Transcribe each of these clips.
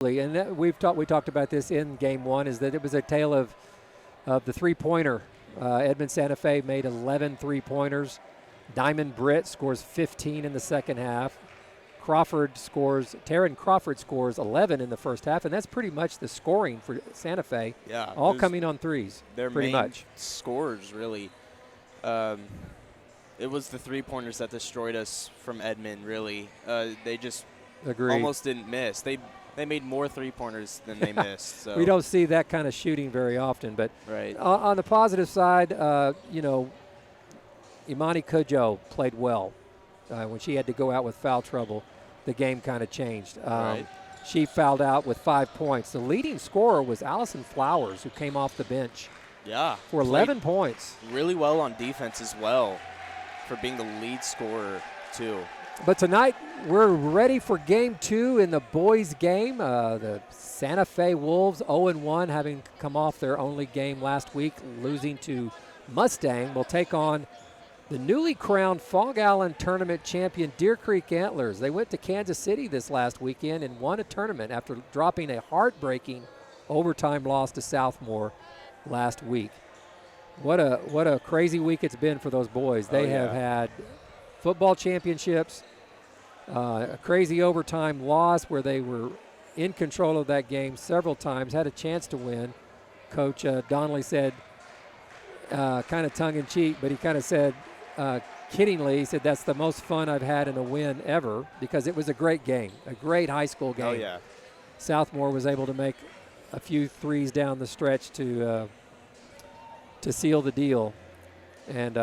And we talked about this in game one, is that it was a tale of the three-pointer. Edmond Santa Fe made 11 three-pointers. Diamond Britt scores 15 in the second half. Taryn Crawford scores 11 in the first half, and that's pretty much the scoring for Santa Fe. Yeah, all coming on threes. Their pretty main much scores really. It was the three-pointers that destroyed us from Edmond. Really, they just almost didn't miss. They made more three-pointers than they missed. So. We don't see that kind of shooting very often. But right. On the positive side, Imani Kojo played well. When she had to go out with foul trouble, the game kind of changed. Right. She fouled out with 5 points. The leading scorer was Allison Flowers, who came off the bench. Yeah. For 11 points. Really well on defense as well, for being the lead scorer too. But tonight, we're ready for game 2 in the boys' game. The Santa Fe Wolves, 0-1, having come off their only game last week, losing to Mustang, will take on the newly crowned Fog Allen Tournament champion Deer Creek Antlers. They went to Kansas City this last weekend and won a tournament after dropping a heartbreaking overtime loss to Southmore last week. What a crazy week it's been for those boys. They have had football championships, a crazy overtime loss where they were in control of that game several times, had a chance to win. Coach Donnelly said, kind of tongue-in-cheek, but he kind of said, kiddingly, he said, that's the most fun I've had in a win ever, because it was a great game, a great high school game. Oh, yeah. Southmore was able to make a few threes down the stretch to seal the deal. And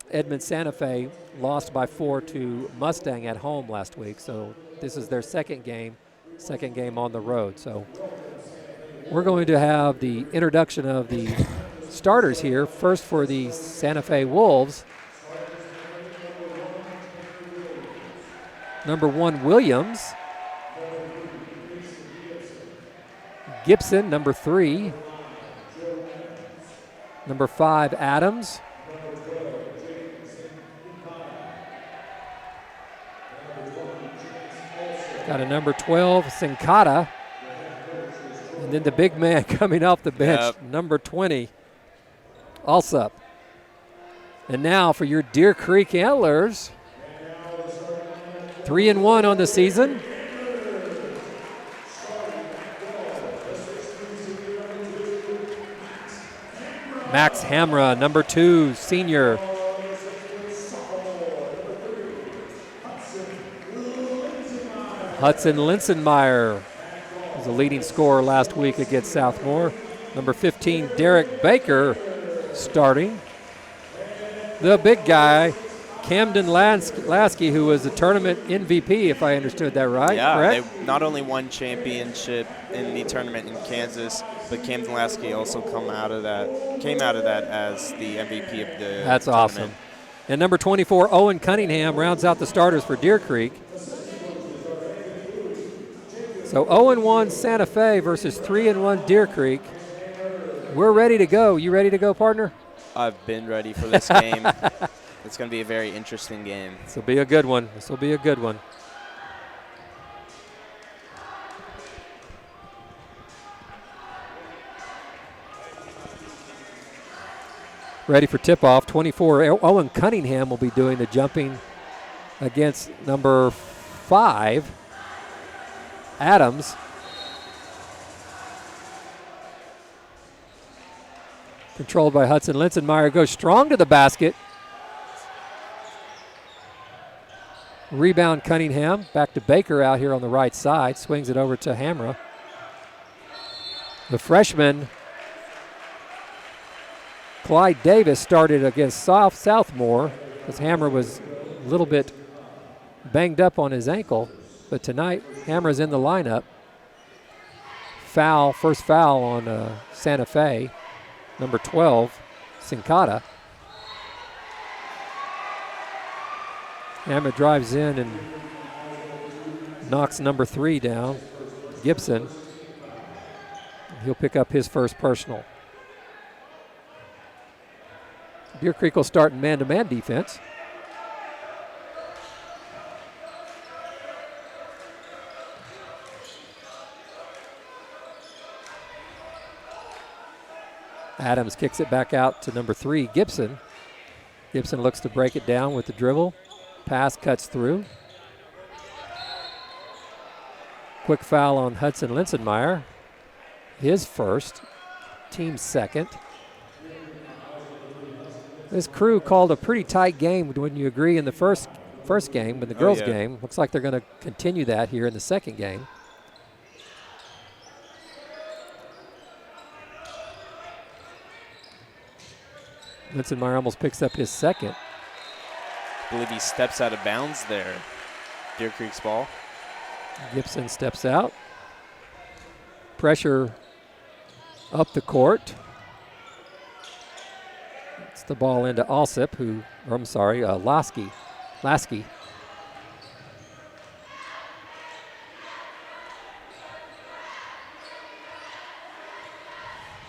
Edmond Santa Fe lost by 4 to Mustang at home last week, so this is their second game on the road. So we're going to have the introduction of the starters here. First for the Santa Fe Wolves, number 1, Williams. Gibson, number 3. Number 5, Adams. Got a number 12, Sincata. And then the big man coming off the bench, number 20, Alsup. And now for your Deer Creek Antlers, 3-1 on the season. Max Hamra, number 2, senior. Hudson Linsenmeyer was the leading scorer last week against Southmore. Number 15, Derek Baker, starting. The big guy, Camden Lasky, who was the tournament MVP, if I understood that right. Yeah, correct? They not only won championship in the tournament in Kansas, but Camden Lasky also came out of that as the MVP of the That's tournament. awesome. And number 24, Owen Cunningham, rounds out the starters for Deer Creek. So 0-1 Santa Fe versus 3-1 Deer Creek. We're ready to go. You ready to go, partner? I've been ready for this game. It's going to be a very interesting game. This will be a good one. Ready for tip-off. 24, Owen Cunningham will be doing the jumping against number 5, Adams. Controlled by Hudson Linsenmeyer. Goes strong to the basket. Rebound Cunningham. Back to Baker out here on the right side. Swings it over to Hamra. The freshman, Clyde Davis, started against Southmore because Hamra was a little bit banged up on his ankle. But tonight, Hamra's in the lineup. First foul on Santa Fe. Number 12, Sincata. Hamra drives in and knocks number 3 down, Gibson. He'll pick up his first personal. Deer Creek will start in man-to-man defense. Adams kicks it back out to number 3, Gibson. Gibson looks to break it down with the dribble. Pass cuts through. Quick foul on Hudson Linsenmeyer. His first, team second. This crew called a pretty tight game, wouldn't you agree, in the first game, in the girls' game. Looks like they're going to continue that here in the second game. Linsenmeyer almost picks up his second. I believe he steps out of bounds there. Deer Creek's ball. Gibson steps out. Pressure up the court. It's the ball into Alsip, Lasky.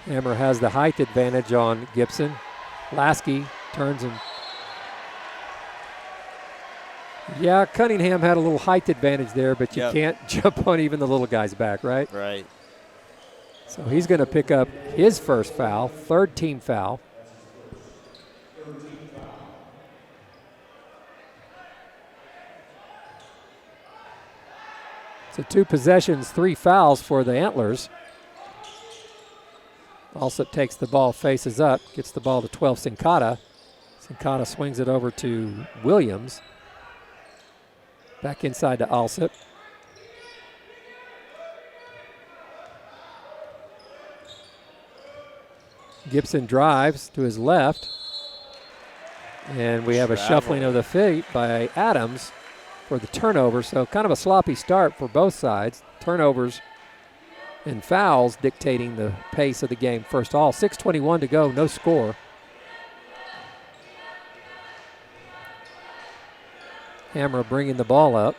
Hammer has the height advantage on Gibson. Lasky turns and Cunningham had a little height advantage there, but you can't jump on even the little guy's back, right? Right. So he's going to pick up his first foul, third team foul. So 2 possessions, 3 fouls for the Antlers. Alsip takes the ball, faces up, gets the ball to 12 Sincata. Sincata swings it over to Williams. Back inside to Alsip. Gibson drives to his left. And we have a shuffling of the feet by Adams for the turnover. So kind of a sloppy start for both sides. Turnovers and fouls dictating the pace of the game first all. 6:21 to go, no score. Hammer bringing the ball up.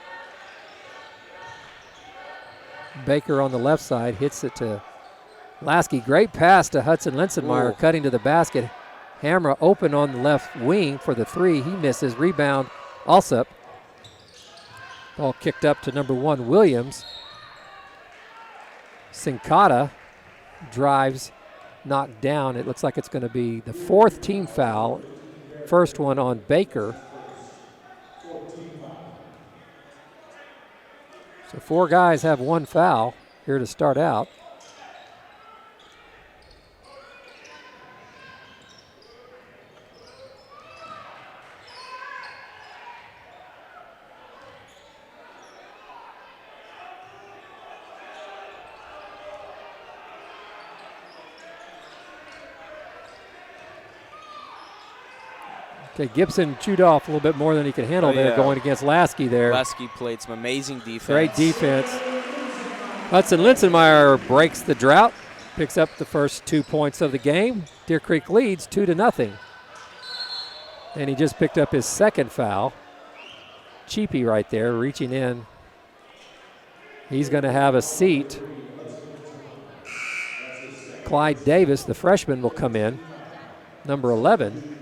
Baker on the left side hits it to Lasky. Great pass to Hudson Linsenmeyer, cutting to the basket. Hammer open on the left wing for the 3. He misses. Rebound, Alsip. Ball kicked up to number 1, Williams. Sincata drives, knocked down. It looks like it's going to be the 4th team foul. First one on Baker. So 4 guys have 1 foul here to start out. Okay, Gibson chewed off a little bit more than he could handle there going against Lasky there. Lasky played some amazing defense. Great defense. Hudson Linsenmeyer breaks the drought, picks up the first 2 points of the game. Deer Creek leads 2-0. And he just picked up his second foul. Cheapy right there, reaching in. He's going to have a seat. Clyde Davis, the freshman, will come in, number 11.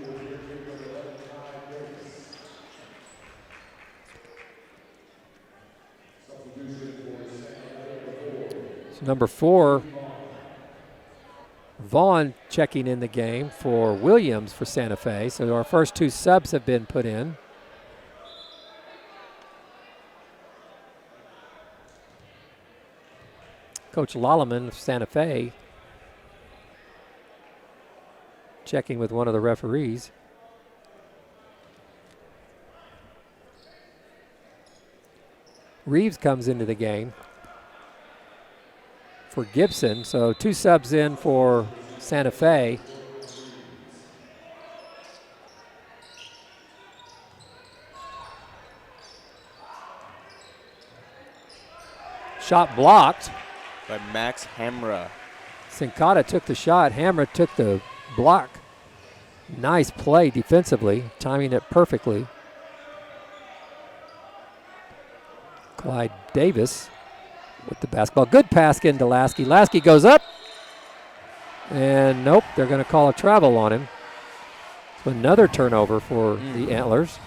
Number 4, Vaughn checking in the game for Williams for Santa Fe. So our first 2 subs have been put in. Coach Lolleman of Santa Fe checking with one of the referees. Reeves comes into the game for Gibson, so 2 subs in for Santa Fe. Shot blocked by Max Hamra. Sincata took the shot. Hamra took the block. Nice play defensively, timing it perfectly. Clyde Davis with the basketball. Good pass into Lasky. Lasky goes up. And nope, they're going to call a travel on him. So another turnover for the Antlers.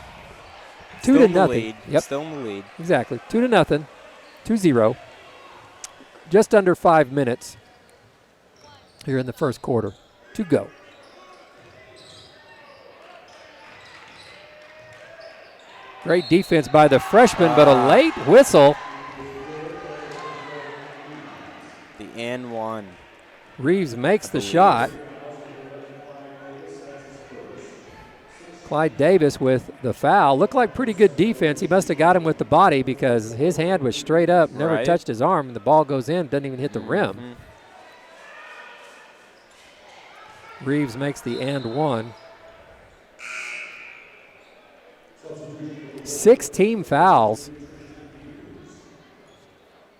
2-0. Yep. Still in the lead. Exactly. 2-0. 2-0. Just under 5 minutes here in the first quarter. to go. Great defense by the freshman, but a late whistle. The and one. Reeves makes the shot. Clyde Davis with the foul. Looked like pretty good defense. He must have got him with the body because his hand was straight up, never touched his arm, and the ball goes in, doesn't even hit the rim. Reeves makes the and one. 6 team fouls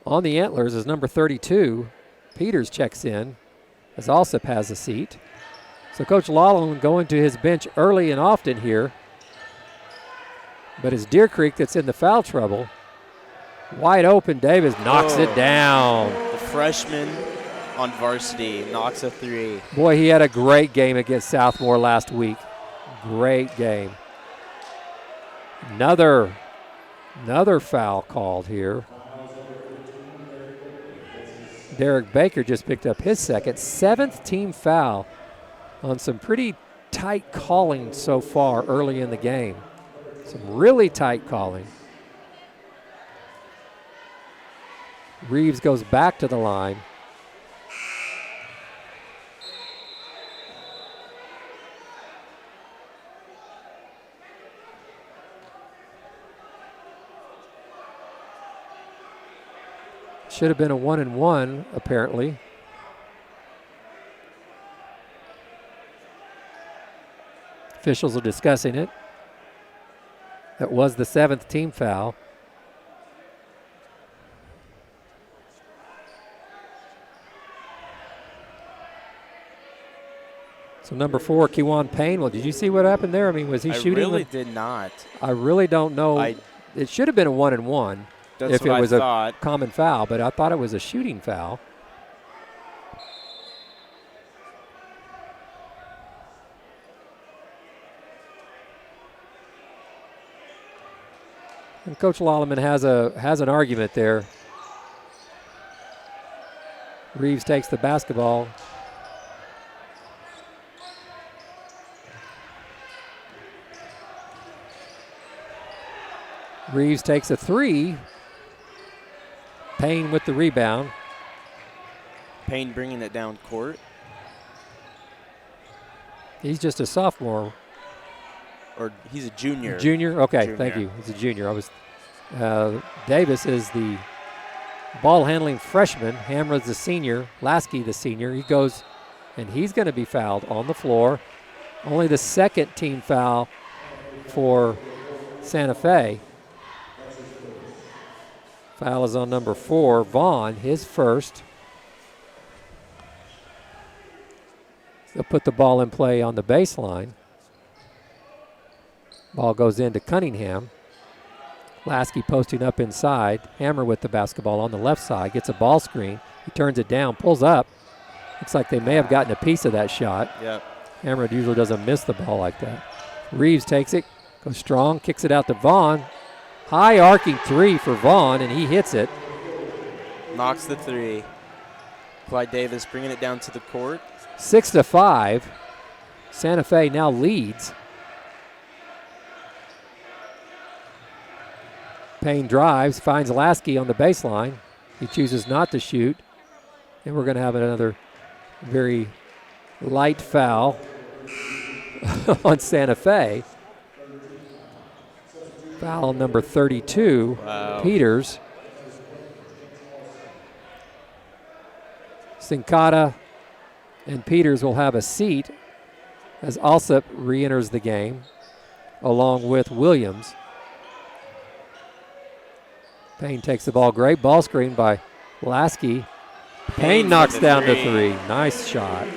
on the Antlers is number 32. Peters checks in as Alsop has a seat. So Coach Lawland going to his bench early and often here. But it's Deer Creek that's in the foul trouble. Wide open, Davis knocks it down. The freshman on varsity knocks a 3. Boy, he had a great game against Southmore last week. Great game. Another foul called here. Derek Baker just picked up his second. 7th team foul on some pretty tight calling so far early in the game. Some really tight calling. Reeves goes back to the line. Should have been a 1-and-1, apparently. Officials are discussing it. That was the 7th team foul. So number 4, Kewan Payne. Well, did you see what happened there? I mean, was he shooting? I really did not. I really don't know. It should have been a 1-and-1. That's if it was a common foul, but I thought it was a shooting foul. And Coach Lolleman has an argument there. Reeves takes the basketball. Reeves takes a 3. Payne with the rebound. Payne bringing it down court. He's just a sophomore. Or he's a junior. Junior? Okay, thank you. He's a junior. Davis is the ball handling freshman. Hamra's the senior. Lasky the senior. He goes, and he's going to be fouled on the floor. Only the 2nd team foul for Santa Fe. Foul is on number 4, Vaughn, his first. They'll put the ball in play on the baseline. Ball goes into Cunningham. Lasky posting up inside. Hammer with the basketball on the left side. Gets a ball screen. He turns it down, pulls up. Looks like they may have gotten a piece of that shot. Yep. Hammer usually doesn't miss the ball like that. Reeves takes it, goes strong, kicks it out to Vaughn. High arcing 3 for Vaughn, and he hits it. Knocks the 3. Clyde Davis bringing it down to the court. 6-5. Santa Fe now leads. Payne drives, finds Lasky on the baseline. He chooses not to shoot. And we're going to have another very light foul on Santa Fe. Foul number 32, Peters. Sincata and Peters will have a seat as Alsop re-enters the game, along with Williams. Payne takes the ball. Great ball screen by Lasky. Payne knocks down the 3. Nice shot.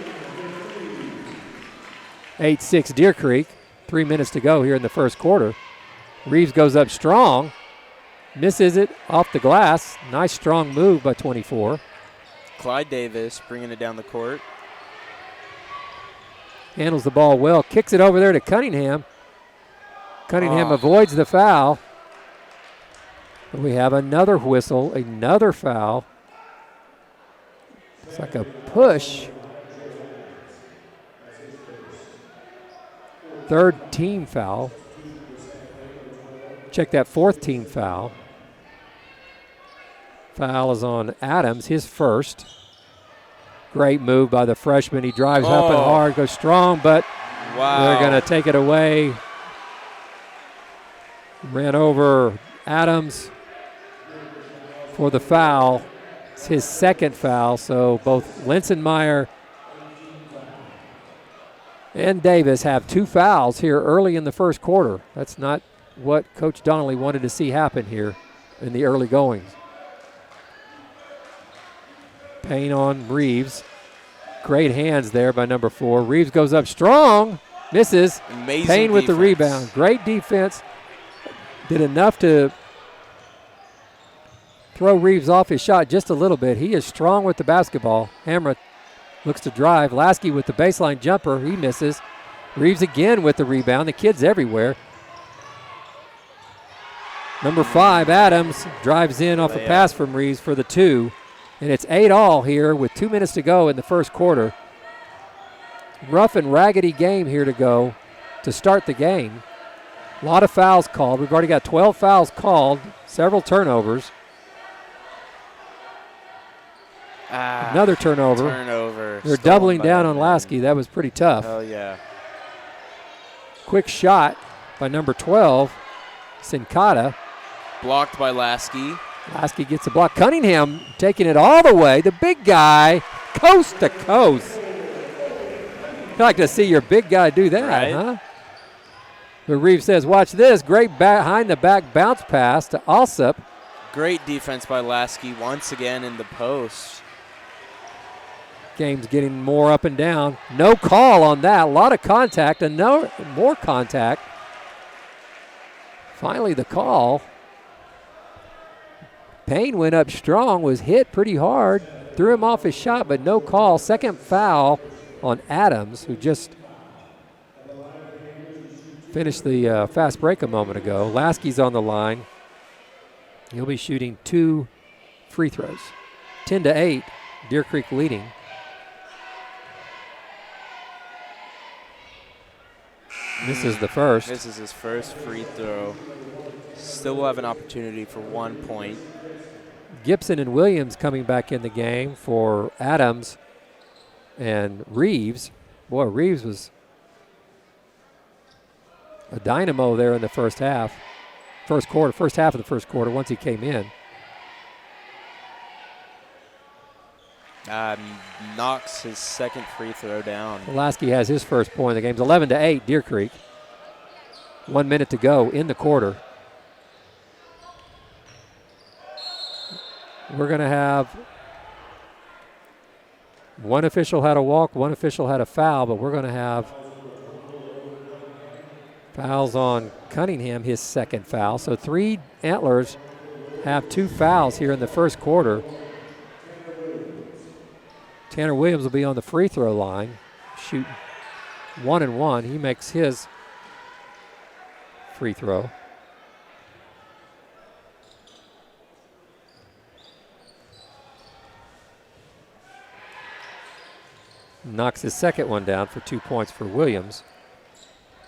8-6 Deer Creek. 3 minutes to go here in the first quarter. Reeves goes up strong, misses it off the glass. Nice strong move by 24. Clyde Davis bringing it down the court. Handles the ball well, kicks it over there to Cunningham. Cunningham avoids the foul. We have another whistle, another foul. It's like a push. third team foul. Check that fourth team foul. Foul is on Adams, his first. Great move by the freshman. He drives up and hard, goes strong, but they're going to take it away. Ran over Adams for the foul. It's his second foul, so both Linsenmeyer and Davis have 2 fouls here early in the first quarter. That's not what Coach Donnelly wanted to see happen here in the early goings. Payne on Reeves. Great hands there by number 4. Reeves goes up strong, misses. Amazing Payne with defense. the rebound. Great defense. Did enough to throw Reeves off his shot just a little bit. He is strong with the basketball. Hamra looks to drive. Lasky with the baseline jumper. He misses. Reeves again with the rebound. The kid's everywhere. Number 5, Adams, drives in off a pass from Reeves for the 2. And it's 8-all here with 2 minutes to go in the first quarter. Rough and raggedy game here to go to start the game. A lot of fouls called. We've already got 12 fouls called, several turnovers. Another turnover. They're doubling down on Lasky. That was pretty tough. Oh, yeah. Quick shot by number 12, Sincata. Blocked by Lasky. Lasky gets a block. Cunningham taking it all the way. The big guy, coast to coast. I'd like to see your big guy do that, huh? But Reeves says, watch this. Great behind-the-back bounce pass to Alsop. Great defense by Lasky once again in the post. Game's getting more up and down. No call on that. A lot of contact and more contact. Finally, the call. Payne went up strong, was hit pretty hard, threw him off his shot, but no call. Second foul on Adams, who just finished the fast break a moment ago. Lasky's on the line. He'll be shooting 2 free throws. 10-8, Deer Creek leading. This is the first. This is his first free throw. Still will have an opportunity for 1 point. Gibson and Williams coming back in the game for Adams and Reeves. Boy, Reeves was a dynamo there in the first half. First half of the first quarter once he came in. Knocks his second free throw down. Lasky has his first point. The game's 11-8, Deer Creek. 1 minute to go in the quarter. We're going to have one official had a walk, one official had a foul, but we're going to have fouls on Cunningham, his second foul. So 3 Antlers have 2 fouls here in the first quarter. Tanner Williams will be on the free throw line, shooting 1 and 1. He makes his free throw. Knocks his second one down for 2 points for Williams.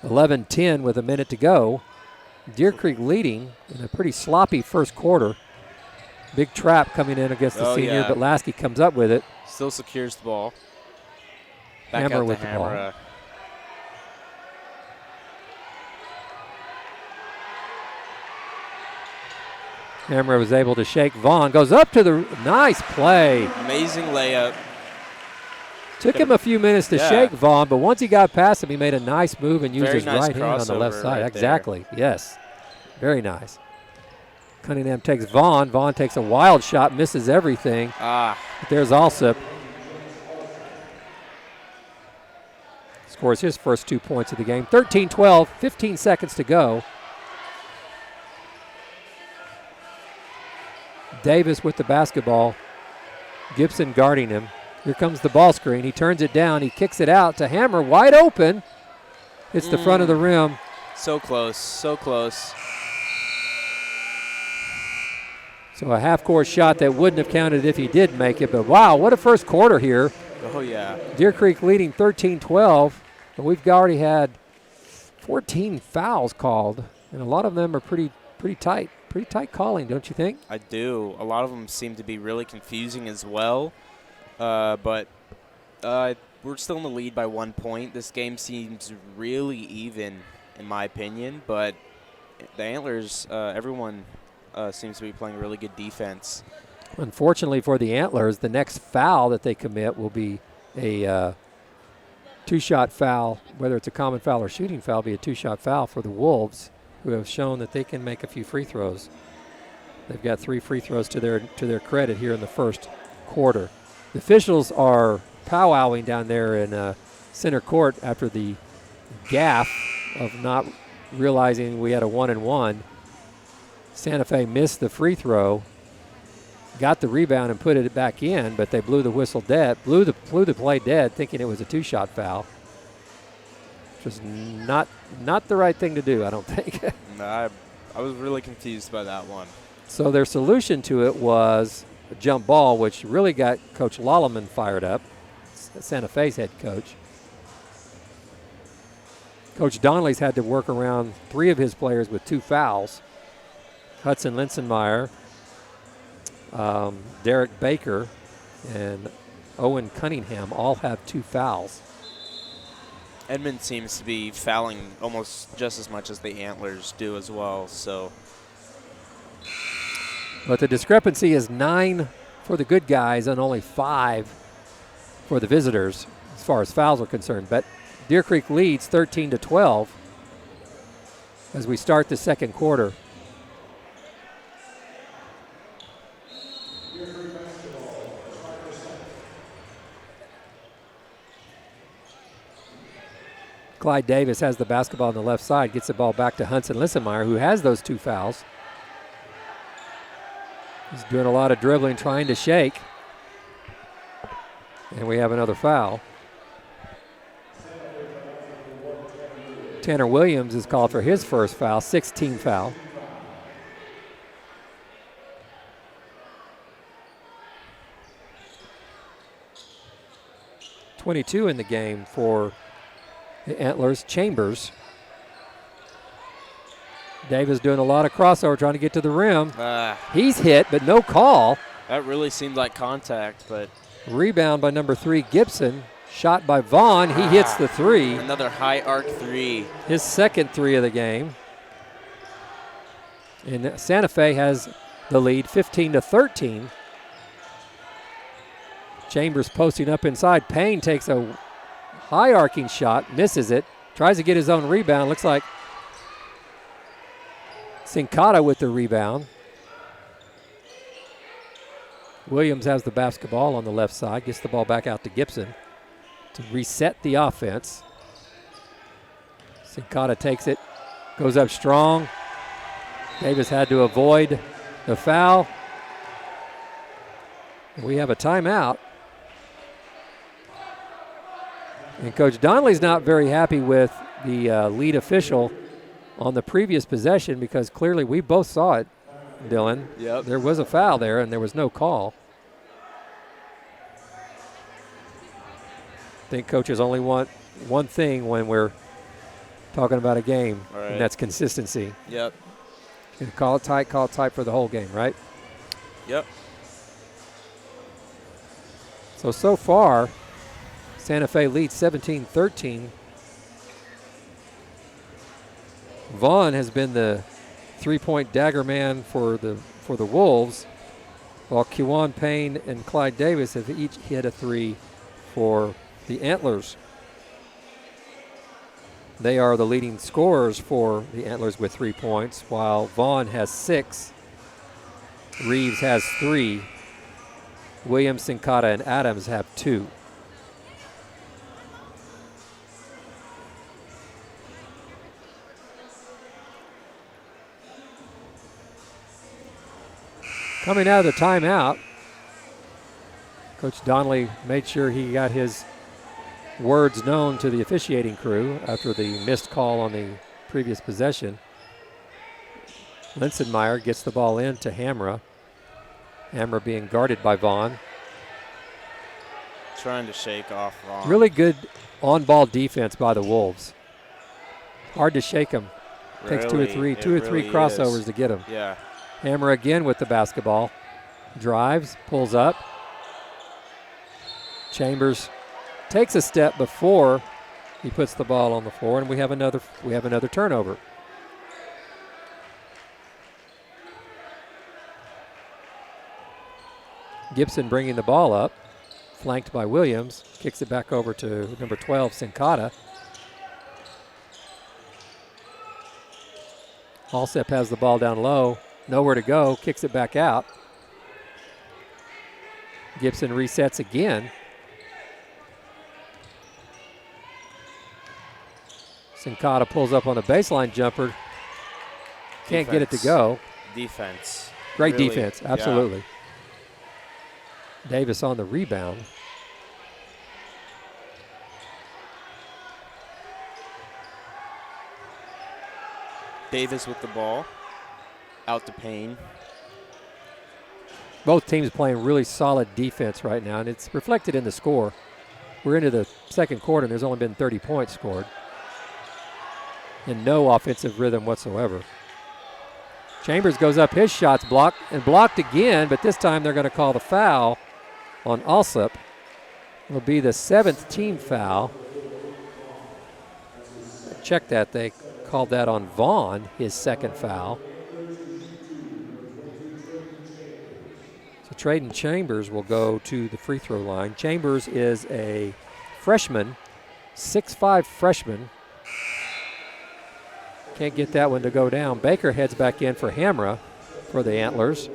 11-10 with a minute to go. Deer Creek leading in a pretty sloppy first quarter. Big trap coming in against the senior, but Lasky comes up with it. Still secures the ball. Back Hammer out with to the ball. Hammer. Hammer was able to shake Vaughn. Goes up to the nice play. Amazing layup. Took him a few minutes to shake Vaughn, but once he got past him, he made a nice move and used his right hand on the left side. Right exactly, yes. Very nice. Cunningham takes Vaughn. Vaughn takes a wild shot, misses everything. But there's Alsop. Scores his first 2 points of the game. 13-12, 15 seconds to go. Davis with the basketball. Gibson guarding him. Here comes the ball screen. He turns it down. He kicks it out to Hammer, wide open. It's the front of the rim. So close, so close. So a half-court shot that wouldn't have counted if he did make it. But, wow, what a first quarter here. Oh, yeah. Deer Creek leading 13-12. But we've already had 14 fouls called, and a lot of them are pretty tight calling, don't you think? I do. A lot of them seem to be really confusing as well. But we're still in the lead by 1 point. This game seems really even, in my opinion. But the Antlers, everyone seems to be playing really good defense. Unfortunately for the Antlers, the next foul that they commit will be a two-shot foul. Whether it's a common foul or shooting foul, be a two-shot foul for the Wolves, who have shown that they can make a few free throws. They've got 3 free throws to their credit here in the first quarter. The officials are powwowing down there in center court after the gaffe of not realizing we had a 1-and-1. Santa Fe missed the free throw, got the rebound and put it back in, but they blew the whistle dead, blew the play dead, thinking it was a 2-shot foul. Which was not the right thing to do, I don't think. I was really confused by that one. So their solution to it was a jump ball, which really got Coach Lolleman fired up, Santa Fe's head coach. Coach Donnelly's had to work around 3 of his players with 2 fouls. Hudson Linsenmeyer, Derek Baker, and Owen Cunningham all have 2 fouls. Edmond seems to be fouling almost just as much as the Antlers do as well. So, but the discrepancy is 9 for the good guys and only 5 for the visitors as far as fouls are concerned. But Deer Creek leads 13-12 as we start the second quarter. Clyde Davis has the basketball on the left side, gets the ball back to Hudson Linsenmeyer, who has those 2 fouls. He's doing a lot of dribbling, trying to shake. And we have another foul. Tanner Williams is called for his first foul, 16th foul. .22 in the game for the Antlers. Chambers. Davis doing a lot of crossover, trying to get to the rim. He's hit, but no call. That really seemed like contact, but. Rebound by number 3, Gibson. Shot by Vaughn. He hits the 3. Another high arc 3. His second 3 of the game. And Santa Fe has the lead, 15-13. Chambers posting up inside. Payne takes a high arcing shot, misses it, tries to get his own rebound. Looks like Sincata with the rebound. Williams has the basketball on the left side, gets the ball back out to Gibson to reset the offense. Sincata takes it, goes up strong. Davis had to avoid the foul. We have a timeout. And Coach Donnelly's not very happy with the lead official on the previous possession because clearly we both saw it, Dylan. Yep. There was a foul there and there was no call. I think coaches only want one thing when we're talking about a game, right, and that's consistency. Yep. You call it tight for the whole game, right? Yep. So far, Santa Fe leads 17-13. Vaughn has been the three-point dagger man for the Wolves, while Kewan Payne and Clyde Davis have each hit a 3 for the Antlers. They are the leading scorers for the Antlers with 3 points, while Vaughn has 6, Reeves has 3, Williams, Sincata, and Adams have 2. Coming out of the timeout, Coach Donnelly made sure he got his words known to the officiating crew after the missed call on the previous possession. Linsenmeyer gets the ball in to Hamra. Hamra being guarded by Vaughn. Trying to shake off Vaughn. Really good on-ball defense by the Wolves. Hard to shake him. Takes two or three crossovers to get him. Yeah. Hammer again with the basketball. Drives, pulls up. Chambers takes a step before he puts the ball on the floor, and we have another turnover. Gibson bringing the ball up, flanked by Williams, kicks it back over to number 12, Sincata. Alsep has the ball down low, nowhere to go, kicks it back out. Gibson resets again. Sincata pulls up on a baseline jumper. Can't get it to go. Defense. Great really, defense, absolutely. Yeah. Davis on the rebound. Davis with the ball. Out to Payne. Both teams playing really solid defense right now, and it's reflected in the score. We're into the second quarter, and there's only been 30 points scored. And no offensive rhythm whatsoever. Chambers goes up, his shot's blocked again, but this time they're going to call the foul on Alsep. It'll be the 7th team foul. Check that, they called that on Vaughn, his second foul. So Traden Chambers will go to the free throw line. Chambers is a freshman, 6'5" freshman. Can't get that one to go down. Baker heads back in for Hamra for the Antlers.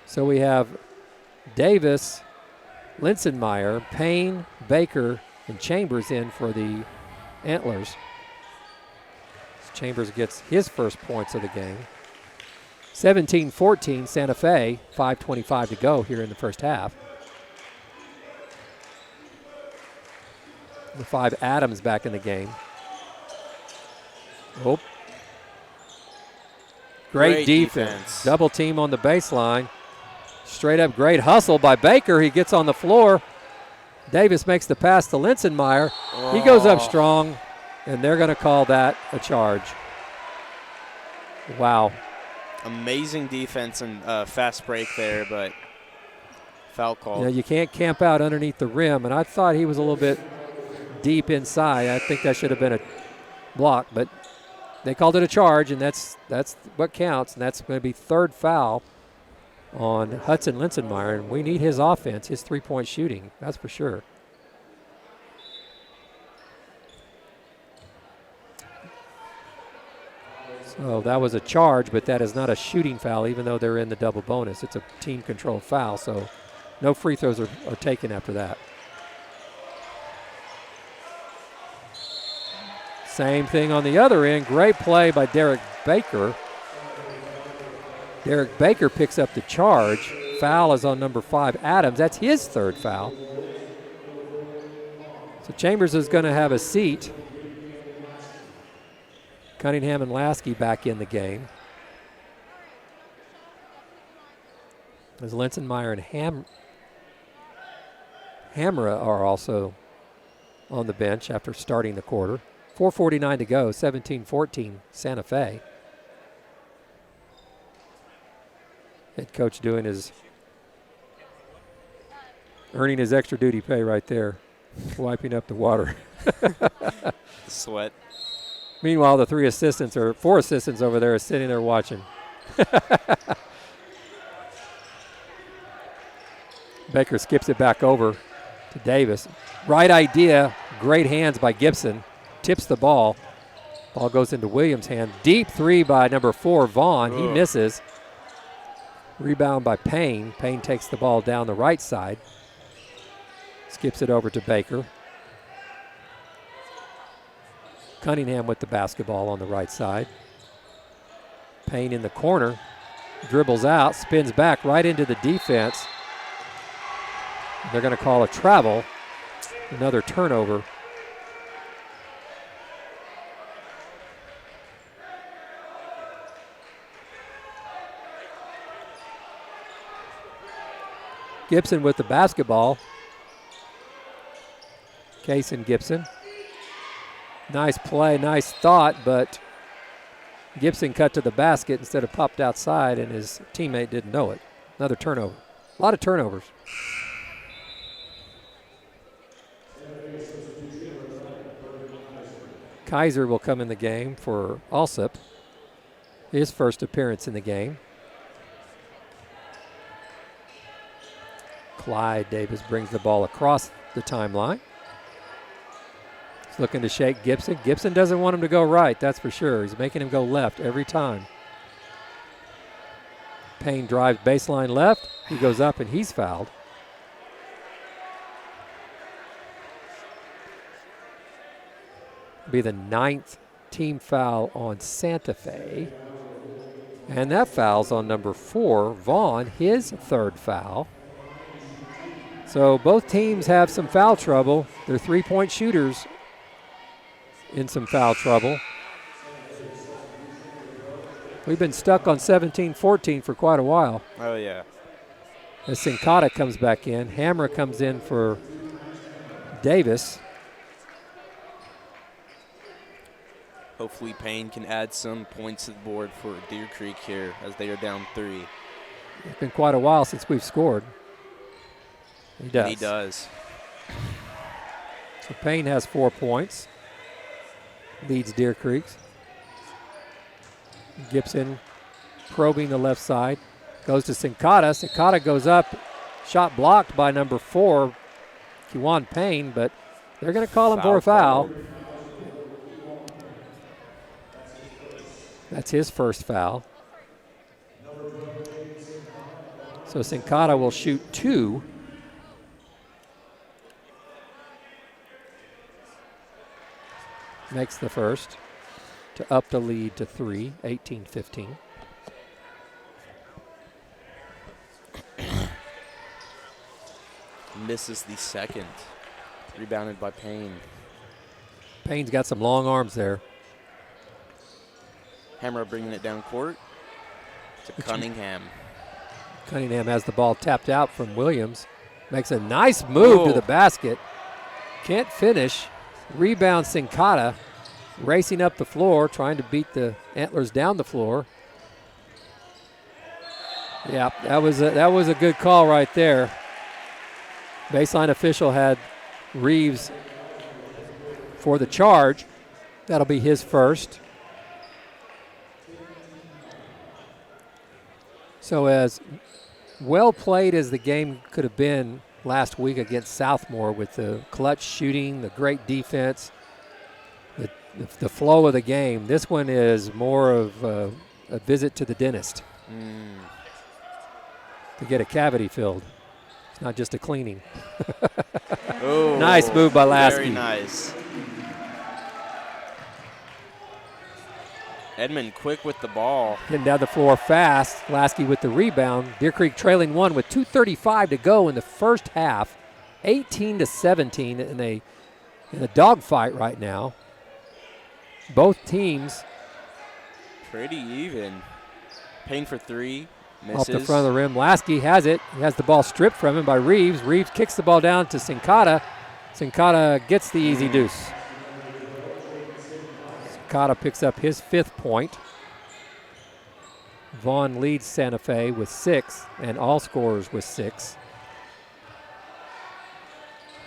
So we have Davis, Linsenmeyer, Payne, Baker, and Chambers in for the Antlers. Chambers gets his first points of the game. 17-14 Santa Fe, 5:25 to go here in the first half. The 5 Adams back in the game. Oh. Great defense. Double team on the baseline. Straight up great hustle by Baker. He gets on the floor. Davis makes the pass to Linsenmeyer. Oh. He goes up strong, and they're going to call that a charge. Wow. Amazing defense and fast break there, but foul call. You can't camp out underneath the rim, and I thought he was a little bit deep inside. I think that should have been a block, but they called it a charge, and that's what counts, and that's going to be third foul on Hudson Linsenmeyer, and we need his offense, his three-point shooting, that's for sure. So that was a charge, but that is not a shooting foul, even though they're in the double bonus. It's a team-controlled foul, so no free throws are taken after that. Same thing on the other end. Great play by Derek Baker. Derek Baker picks up the charge. Foul is on number 5, Adams. That's his third foul. So Chambers is going to have a seat. Cunningham and Lasky back in the game. As Linsenmeyer and Hamra are also on the bench after starting the quarter. 4:49 to go, 17-14 Santa Fe. Head coach earning his extra duty pay right there, wiping up the water. Sweat. Meanwhile, the 4 assistants over there are sitting there watching. Baker skips it back over to Davis. Right idea, great hands by Gibson. Tips the ball. Ball goes into Williams' hand. Deep three by number 4, Vaughn. He misses. Rebound by Payne. Payne takes the ball down the right side. Skips it over to Baker. Cunningham with the basketball on the right side. Payne in the corner. Dribbles out, spins back right into the defense. They're going to call a travel. Another turnover. Gibson with the basketball. Kason Gibson. Nice play, nice thought, but Gibson cut to the basket instead of popped outside, and his teammate didn't know it. Another turnover. A lot of turnovers. Kaiser will come in the game for Alsip. His first appearance in the game. Clyde Davis brings the ball across the timeline. He's looking to shake Gibson. Gibson doesn't want him to go right, that's for sure. He's making him go left every time. Payne drives baseline left. He goes up and he's fouled. Be the 9th team foul on Santa Fe. And that foul's on number 4, Vaughn, his 3rd foul. So both teams have some foul trouble. They're 3-point shooters in some foul trouble. We've been stuck on 17-14 for quite a while. Oh, yeah. As Sincata comes back in. Hammer comes in for Davis. Hopefully Payne can add some points to the board for Deer Creek here as they are down 3. It's been quite a while since we've scored. He does. And he does. So Payne has 4 points. Leads Deer Creek. Gibson probing the left side. Goes to Sincata. Sincata goes up. Shot blocked by number 4, Kiwan Payne, but they're going to call him for a foul. That's his first foul. So Sincata will shoot 2. Makes the first to up the lead to 3, 18-15. Misses the second. Rebounded by Payne. Payne's got some long arms there. Hammer bringing it down court to Cunningham. Cunningham has the ball tapped out from Williams. Makes a nice move to the basket. Can't finish. Rebound Sincata. Racing up the floor, trying to beat the Antlers down the floor. Yeah, that was a good call right there. Baseline official had Reeves for the charge. That'll be his first. So as well played as the game could have been last week against Southmore with the clutch shooting, the great defense, the flow of the game, this one is more of a visit to the dentist to get a cavity filled. It's not just a cleaning. Oh, nice move by Lasky. Very nice. Edmond quick with the ball. Getting down the floor fast. Lasky with the rebound. Deer Creek trailing 1 with 2:35 to go in the first half. 18-17 in a dogfight right now. Both teams pretty even. Payne for 3. Misses. Off the front of the rim. Lasky has it. He has the ball stripped from him by Reeves. Reeves kicks the ball down to Sincata. Sincata gets the easy deuce. Sincata picks up his 5th point. Vaughn leads Santa Fe with 6 and all scorers with 6.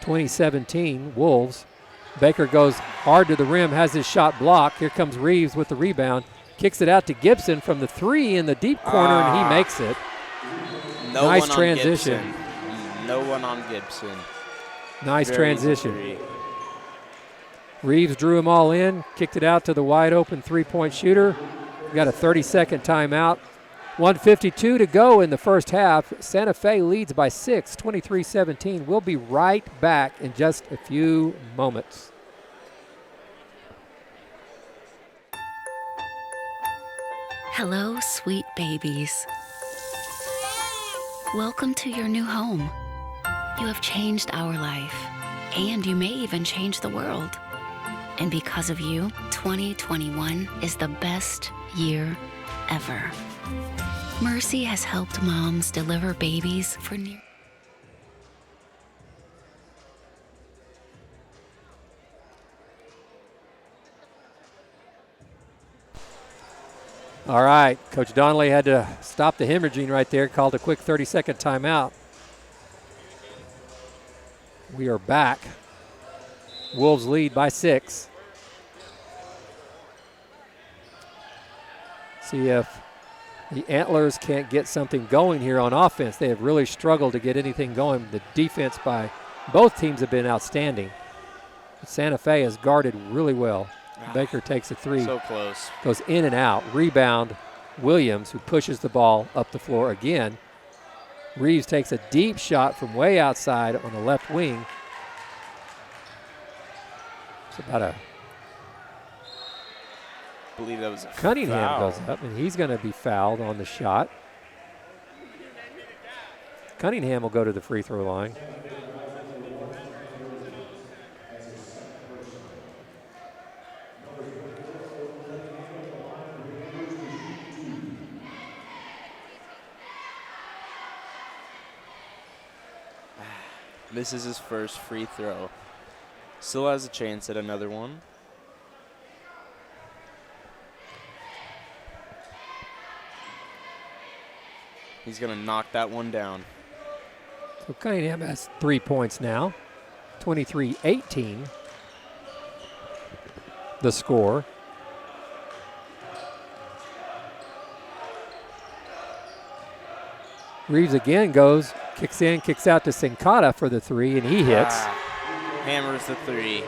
2017 Wolves. Baker goes hard to the rim, has his shot blocked. Here comes Reeves with the rebound. Kicks it out to Gibson from the 3 in the deep corner, and he makes it. Nice transition. No one on Gibson. Nice transition. Reeves drew them all in, kicked it out to the wide open 3-point shooter. We got a 30-second timeout. 1:52 to go in the first half. Santa Fe leads by 6, 23-17. We'll be right back in just a few moments. Hello, sweet babies. Welcome to your new home. You have changed our life, and you may even change the world. And because of you, 2021 is the best year ever. Mercy has helped moms deliver babies for near. All right, Coach Donnelly had to stop the hemorrhaging right there, called a quick 30-second timeout. We are back. Wolves lead by 6. See if the Antlers can't get something going here on offense. They have really struggled to get anything going. The defense by both teams have been outstanding. Santa Fe has guarded really well. Baker takes a 3. So close. Goes in and out. Rebound, Williams, who pushes the ball up the floor again. Reeves takes a deep shot from way outside on the left wing. It's about a I believe that was a Cunningham foul. goes up, and he's going to be fouled on the shot. Cunningham will go to the free throw line. This is his first free throw. Still has a chance at another one. He's going to knock that one down. So Cunningham has 3 points now. 23-18. The score. Reeves again goes, kicks in, kicks out to Sincata for the 3, and he hits. Hammers the 3.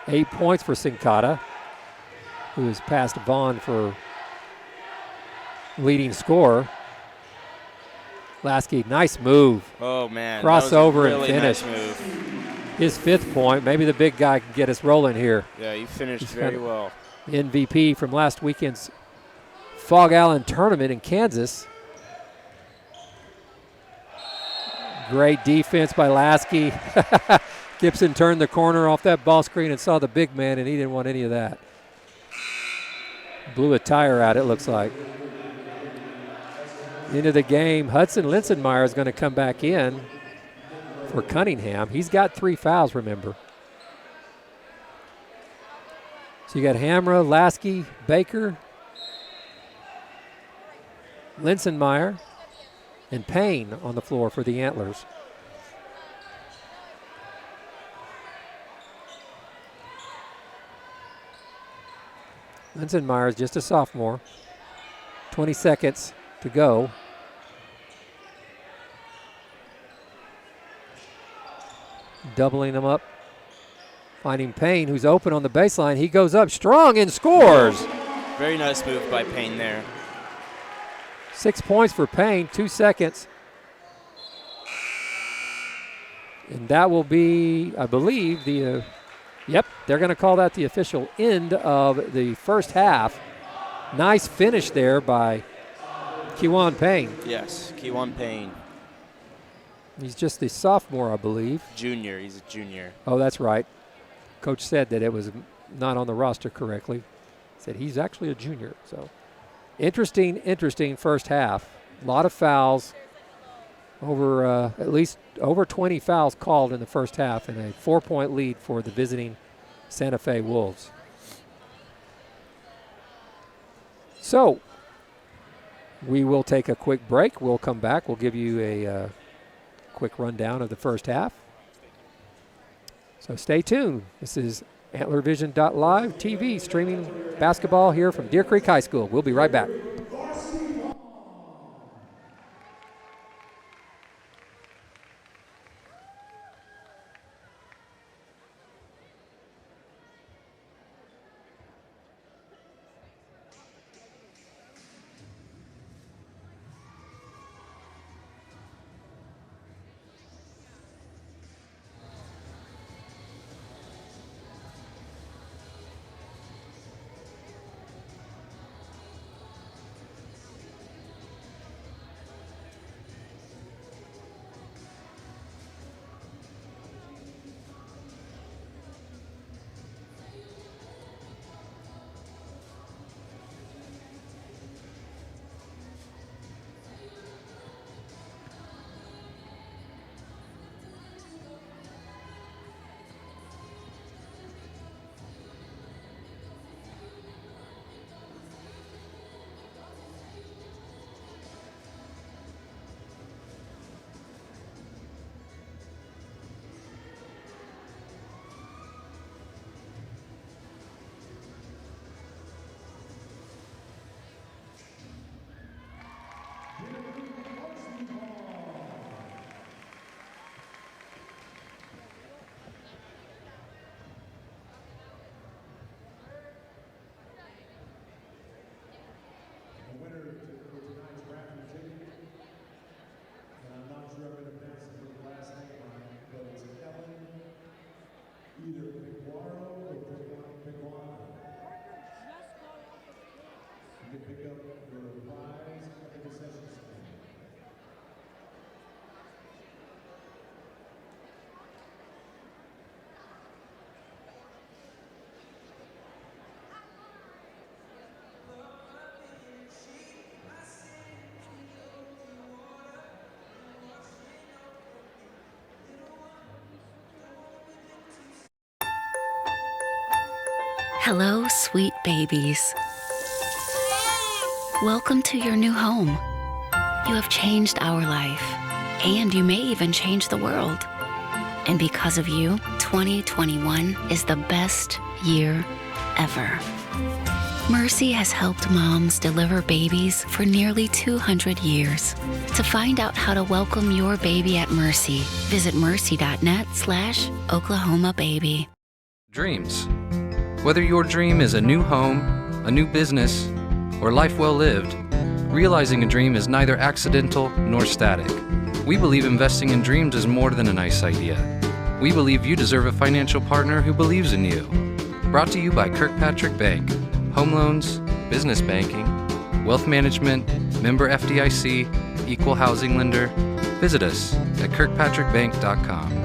Eight points for Sincata, who has passed Vaughn for leading scorer. Lasky, nice move. Oh, man. Crossover that was a really and finish. Nice move. His 5th point. Maybe the big guy can get us rolling here. Yeah, he finished He's very got- well. MVP from last weekend's Fog Allen tournament in Kansas. Great defense by Lasky. Gibson turned the corner off that ball screen and saw the big man, and he didn't want any of that. Blew a tire out, it looks like. Into the game, Hudson Linsenmeyer is going to come back in for Cunningham. He's got 3 fouls, remember. So you got Hamra, Lasky, Baker, Linsenmeyer, and Payne on the floor for the Antlers. Linsenmeyer is just a sophomore. 20 seconds to go. Doubling them up. Finding Payne, who's open on the baseline. He goes up strong and scores. Very nice move by Payne there. 6 points for Payne, 2 seconds. And that will be, I believe, the, yep, they're going to call that the official end of the first half. Nice finish there by Kewan Payne. Yes, Kewan Payne. He's just the sophomore, I believe. Junior, he's a junior. Oh, that's right. Coach said that it was not on the roster correctly. Said he's actually a junior. So interesting first half. A lot of fouls. Over at least over 20 fouls called in the first half, and a 4-point lead for the visiting Santa Fe Wolves. So we will take a quick break. We'll come back. We'll give you a quick rundown of the first half. So stay tuned. This is AntlerVision.live TV streaming basketball here from Deer Creek High School. We'll be right back. Hello, sweet babies. Welcome to your new home. You have changed our life, and you may even change the world. And because of you, 2021 is the best year ever. Mercy has helped moms deliver babies for nearly 200 years. To find out how to welcome your baby at Mercy, visit mercy.net/Oklahoma Baby. Dreams. Whether your dream is a new home, a new business, or life well lived, realizing a dream is neither accidental nor static. We believe investing in dreams is more than a nice idea. We believe you deserve a financial partner who believes in you. Brought to you by Kirkpatrick Bank. Home loans, business banking, wealth management, member FDIC, equal housing lender. Visit us at kirkpatrickbank.com.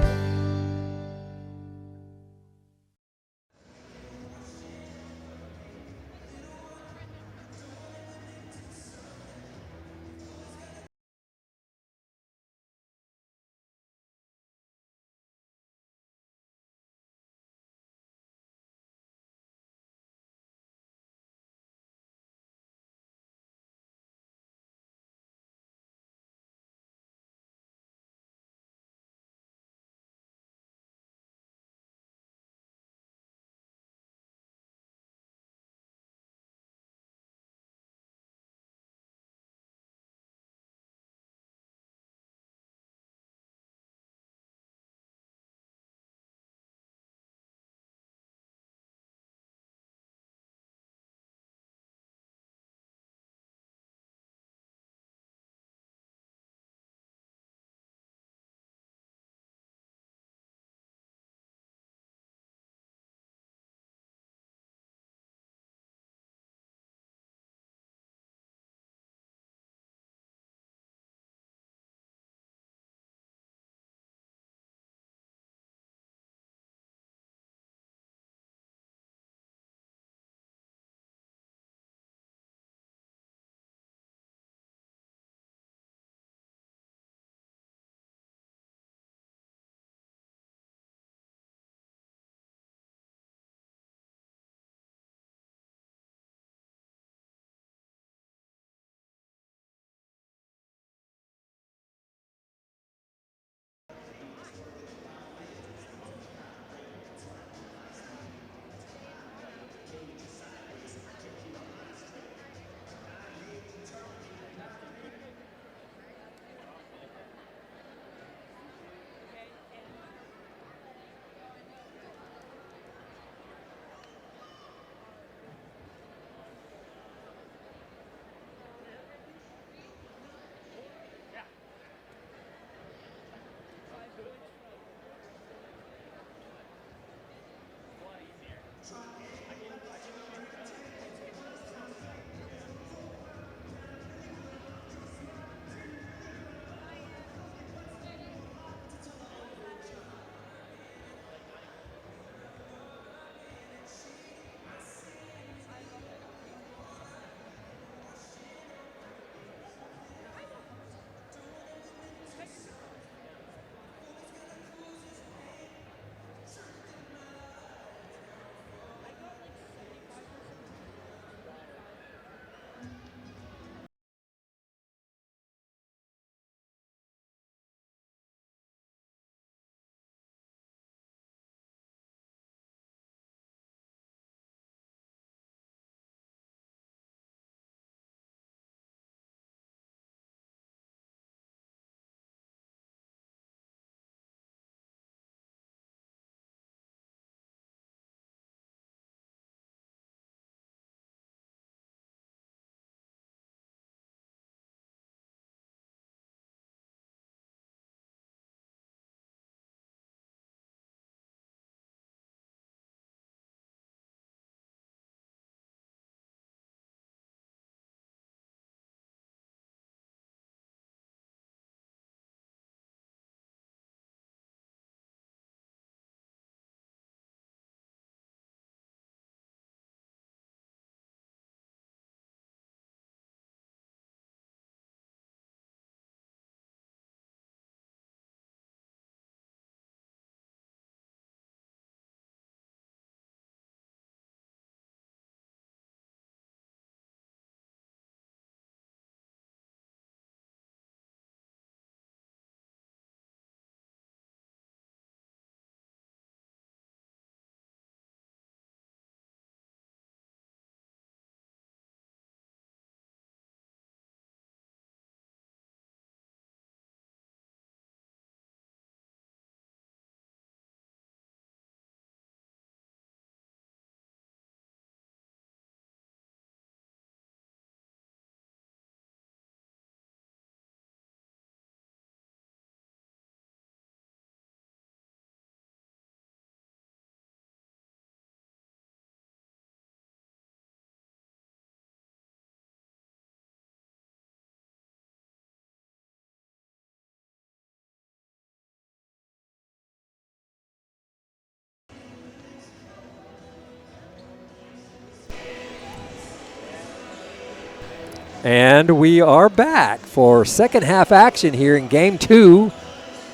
And we are back for second half action here in game 2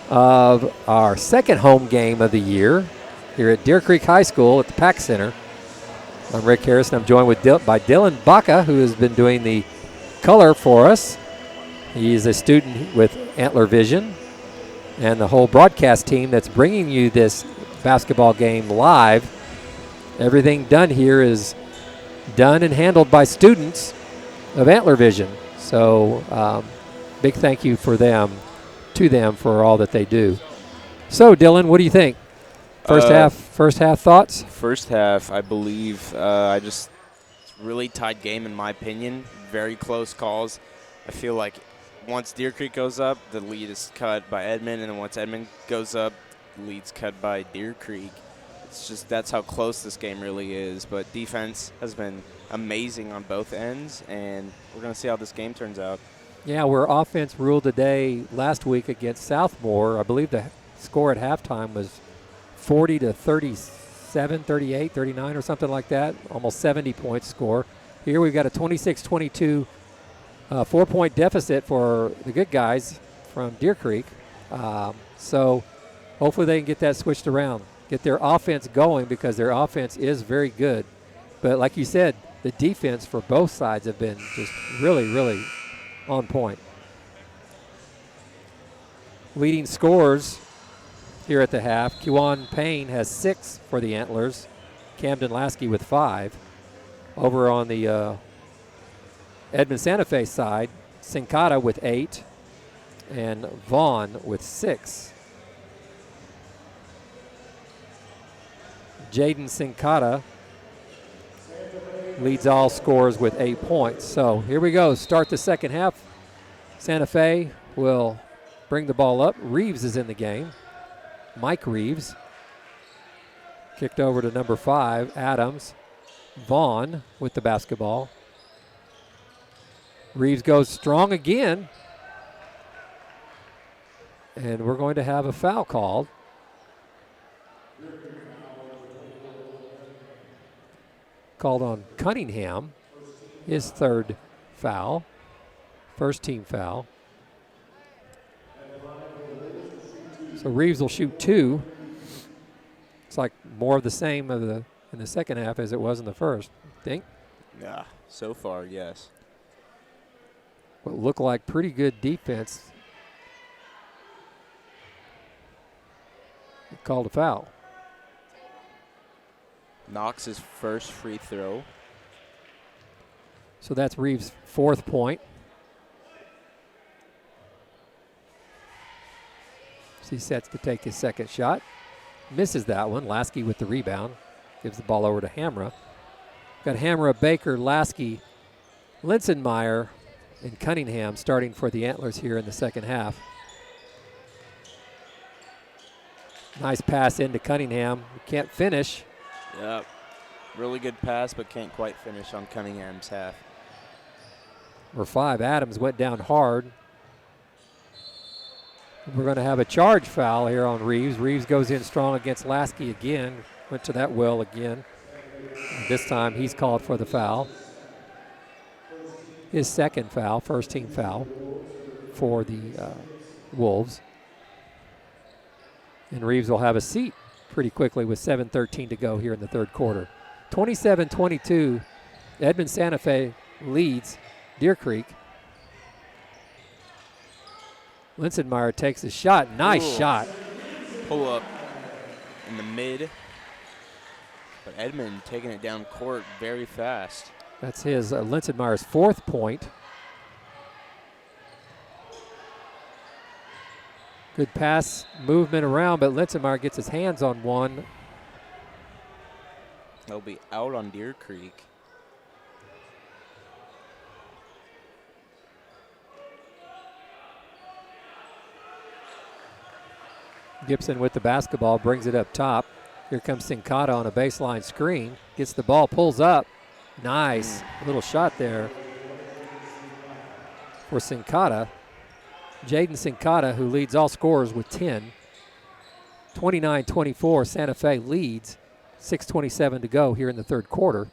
of our second home game of the year here at Deer Creek High School at the Pack Center. I'm Rick Harrison. I'm joined by Dylan Baca, who has been doing the color for us. He is a student with Antler Vision and the whole broadcast team that's bringing you this basketball game live. Everything done here is done and handled by students of Antler Vision. So big thank you to them for all that they do. So Dylan, what do you think? First half thoughts? First half, I believe, it's really tight game in my opinion. Very close calls. I feel like once Deer Creek goes up, the lead is cut by Edmond, and then once Edmond goes up, the lead's cut by Deer Creek. It's just that's how close this game really is. But defense has been amazing on both ends, and we're going to see how this game turns out. Yeah, where offense ruled the day last week against Southmore, I believe the score at halftime was 40 to 37, 38, 39 or something like that, almost 70 points score. Here we've got a 26-22 4-point deficit for the good guys from Deer Creek. So hopefully they can get that switched around, get their offense going, because their offense is very good. But like you said, the defense for both sides have been just really, really on point. Leading scorers here at the half, Kewan Payne has 6 for the Antlers, Camden Lasky with 5. Over on the Edmond Santa Fe side, Sincata with 8 and Vaughn with 6. Jaden Sincata leads all scorers with 8 points. So here we go, start the second half. Santa Fe will bring the ball up. Reeves is in the game. Mike Reeves. Kicked over to number 5, Adams. Vaughn with the basketball. Reeves goes strong again. And we're going to have a foul called. Called on Cunningham, his third foul, first team foul. So Reeves will shoot 2. It's like more of the same in the second half as it was in the first, I think. Yeah, so far, yes. What looked like pretty good defense. He called a foul. Knox's first free throw. So that's Reeves' 4th point. So he sets to take his second shot. Misses that one. Lasky with the rebound. Gives the ball over to Hamra. Got Hamra, Baker, Lasky, Linsenmeyer, and Cunningham starting for the Antlers here in the second half. Nice pass into Cunningham. Can't finish. Yep. Really good pass, but can't quite finish on Cunningham's half. Number 5, Adams went down hard. We're going to have a charge foul here on Reeves. Reeves goes in strong against Lasky again. Went to that well again. And this time he's called for the foul. His second foul, first team foul for the Wolves. And Reeves will have a seat pretty quickly with 7:13 to go here in the third quarter. 27-22, Edmond Santa Fe leads Deer Creek. Linsenmeyer takes a shot. Nice shot. Pull up in the mid. But Edmond taking it down court very fast. That's his Linsenmeyer's 4th point. Good pass movement around, but Linsenmeyer gets his hands on one. They'll be out on Deer Creek. Gibson with the basketball, brings it up top. Here comes Sincata on a baseline screen. Gets the ball, pulls up. Nice little shot there for Sincata. Jaden Sincata, who leads all scorers with 10. 29-24, Santa Fe leads. 6:27 to go here in the third quarter.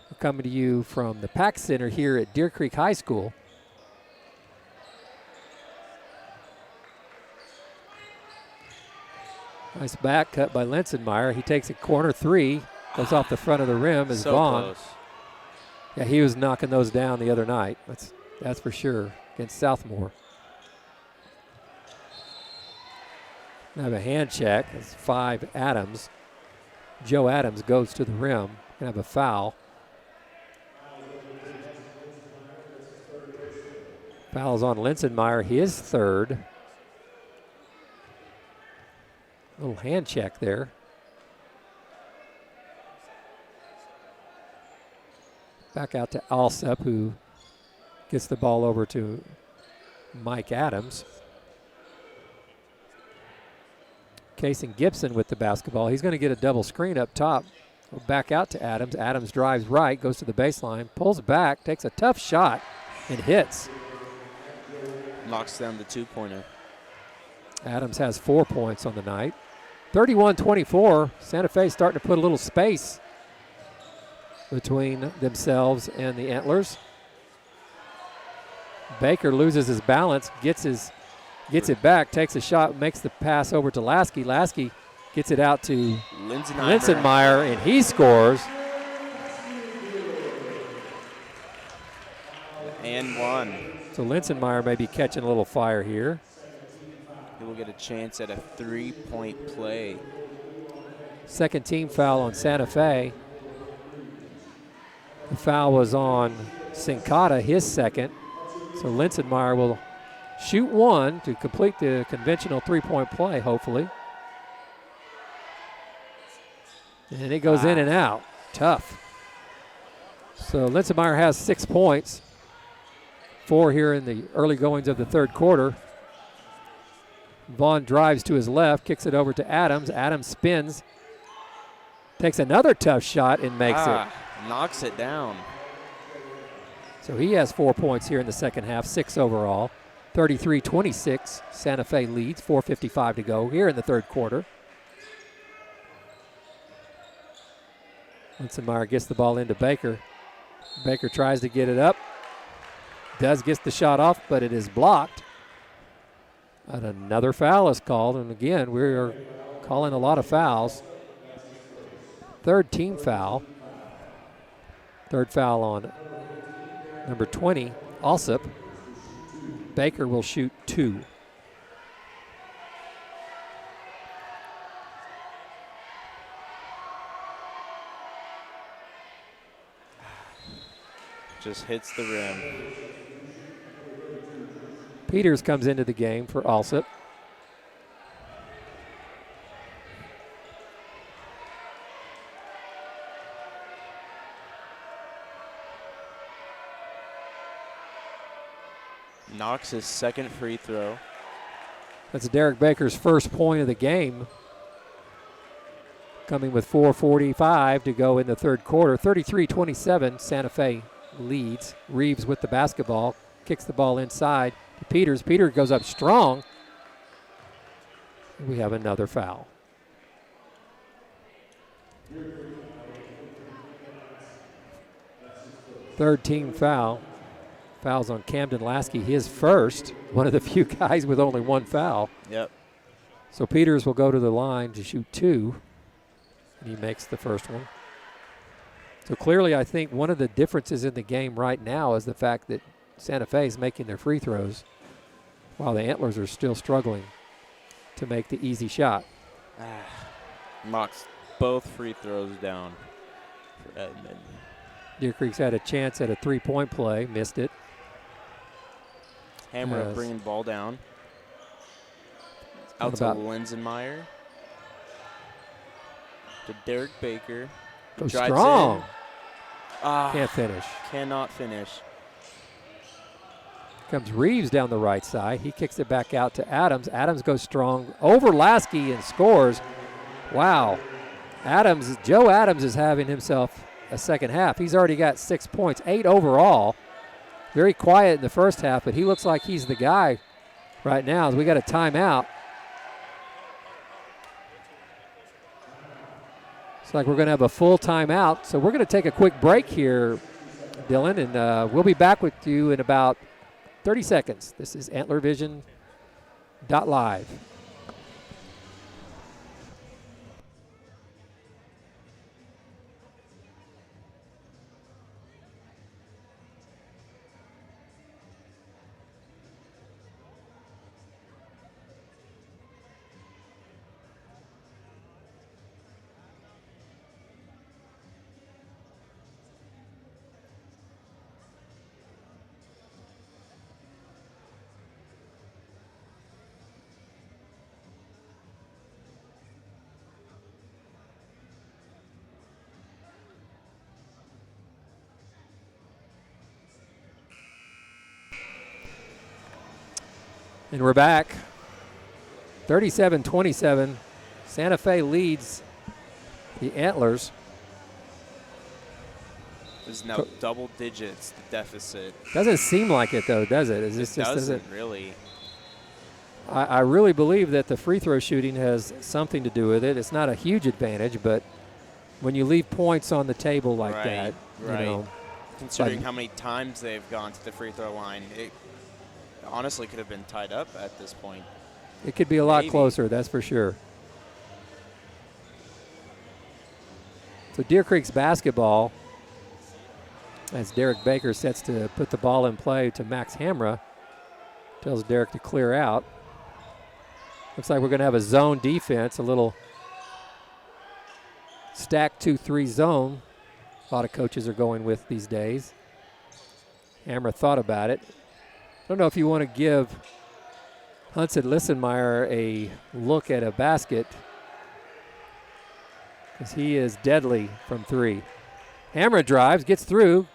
Here coming to you from the Pack Center here at Deer Creek High School. Nice back cut by Linsenmeyer. He takes a corner three, goes off the front of the rim as So Vaughn. close. Yeah, he was knocking those down the other night. That's for sure against Southmore. Now have a hand check. It's 5 Adams. Joe Adams goes to the rim. Gonna have a foul. Foul's on Linsenmeyer, his third. Little hand check there. Back out to Alsep, who gets the ball over to Mike Adams. Kason Gibson with the basketball. He's going to get a double screen up top. Back out to Adams. Adams drives right, goes to the baseline, pulls back, takes a tough shot, and hits. Knocks down the two-pointer. Adams has 4 points on the night. 31-24. Santa Fe starting to put a little space between themselves and the Antlers. Baker loses his balance, gets it back, takes a shot, makes the pass over to Lasky. Lasky gets it out to Linsenmeyer, and he scores. And one. So Linsenmeyer may be catching a little fire here. He will get a chance at a three-point play. Second team foul on Santa Fe. The foul was on Sincata, his second. So Linsenmeyer will shoot one to complete the conventional three-point play, hopefully. And it goes in and out. Tough. So Linsenmeyer has 6 points. 4 here in the early goings of the third quarter. Vaughn drives to his left, kicks it over to Adams. Adams spins, takes another tough shot and makes it. Knocks it down. So he has 4 points here in the second half, 6 overall. 33-26, Santa Fe leads, 4:55 to go here in the third quarter. Linsenmeyer gets the ball into Baker. Baker tries to get it up. Does get the shot off, but it is blocked. And another foul is called, and again, we are calling a lot of fouls. Third team foul. Third foul on number 20, Alsop. Baker will shoot 2. Just hits the rim. Peters comes into the game for Alsop. Knocks his second free throw. That's Derek Baker's first point of the game. Coming with 4:45 to go in the third quarter. 33-27, Santa Fe leads. Reeves with the basketball, kicks the ball inside to Peters. Peters goes up strong. We have another foul. Third team foul. Fouls on Camden Lasky, his first. One of the few guys with only 1 foul. Yep. So Peters will go to the line to shoot 2. And he makes the first one. So clearly, I think one of the differences in the game right now is the fact that Santa Fe is making their free throws while the Antlers are still struggling to make the easy shot. Knocks both free throws down for Edmond. Deer Creek's had a chance at a three-point play, missed it. Hammer Yes. bringing the ball down. Out What to about- Linsenmeyer. To Derek Baker. Go Drives strong. in. Can't finish. Cannot finish. Comes Reeves down the right side. He kicks it back out to Adams. Adams goes strong over Lasky and scores. Wow. Joe Adams is having himself a second half. He's already got 6 points, 8 overall. Very quiet in the first half, but he looks like he's the guy right now. We got a timeout. like we're going to have a full timeout. So we're going to take a quick break here, Dylan, and we'll be back with you in about 30 seconds. This is AntlerVision.live. And we're back. 37-27. Santa Fe leads the Antlers. There's now double digits, the deficit. Doesn't seem like it, though, does it? Is this It just doesn't really. I really believe that the free throw shooting has something to do with it. It's not a huge advantage, but when you leave points on the table like that, Right. you know. Considering how many times they've gone to the free throw line, it honestly could have been tied up at this point. It could be a lot Maybe. closer, that's for sure. So Deer Creek's basketball, as Derek Baker sets to put the ball in play to Max Hamra, tells Derek to clear out. Looks like we're going to have a zone defense, a little stack 2-3 zone. A lot of coaches are going with these days. Hamra thought about it. I don't know if you want to give Hudson Lissenmeyer a look at a basket, because he is deadly from three. Hamra drives, gets through.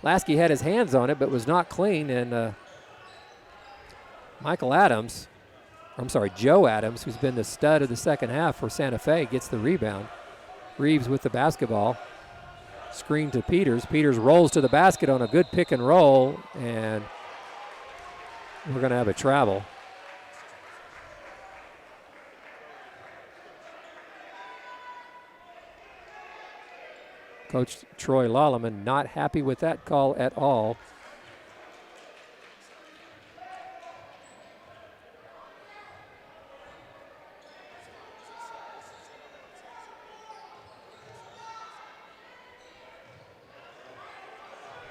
Lasky had his hands on it but was not clean, and Joe Adams, who's been the stud of the second half for Santa Fe, gets the rebound. Reeves with the basketball. Screen to Peters. Peters rolls to the basket on a good pick and roll, and we're going to have a travel. Coach Troy Lolleman not happy with that call at all.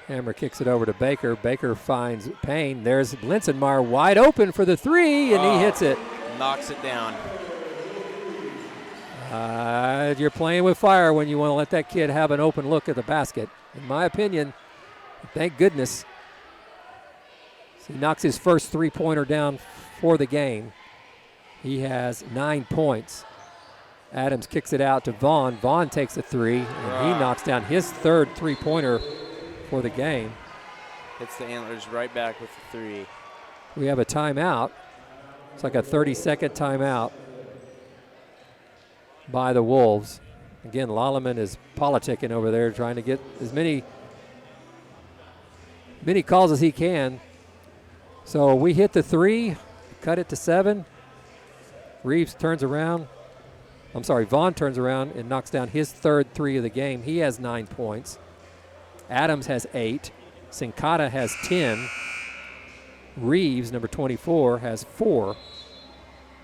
Hammer kicks it over to Baker. Baker finds Payne. There's Linsenmeyer wide open for the three, and he hits it. Knocks it down. You're playing with fire when you want to let that kid have an open look at the basket. In my opinion, thank goodness. So he knocks his first three-pointer down for the game. He has 9 points. Adams kicks it out to Vaughn. Vaughn takes a three, and he knocks down his third three-pointer for the game. Hits the Antlers right back with the three. We have a timeout. It's like a 30-second timeout by the Wolves. Again, Lolleman is politicking over there, trying to get as many calls as he can. So we hit the three, cut it to 7. Reeves turns around. Vaughn turns around and knocks down his third three of the game. He has 9 points. Adams has 8. Sincata has 10. Reeves, number 24, has 4.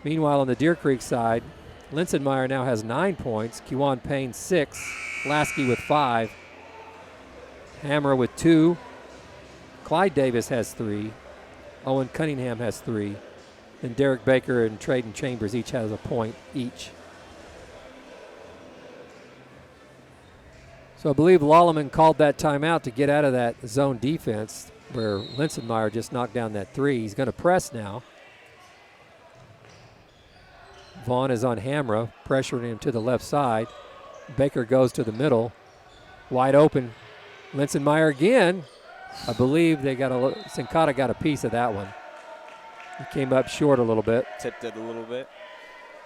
Meanwhile, on the Deer Creek side, Linsenmeyer now has 9 points. Kewan Payne 6. Lasky with 5. Hammer with 2. Clyde Davis has 3. Owen Cunningham has 3. And Derek Baker and Traden Chambers each has a point each. So I believe Lolleman called that timeout to get out of that zone defense where Linsenmeyer just knocked down that three. He's going to press now. Vaughn is on Hamra, pressuring him to the left side. Baker goes to the middle. Wide open. Linsenmeyer again. I believe Sincata got a piece of that one. He came up short a little bit. Tipped it a little bit.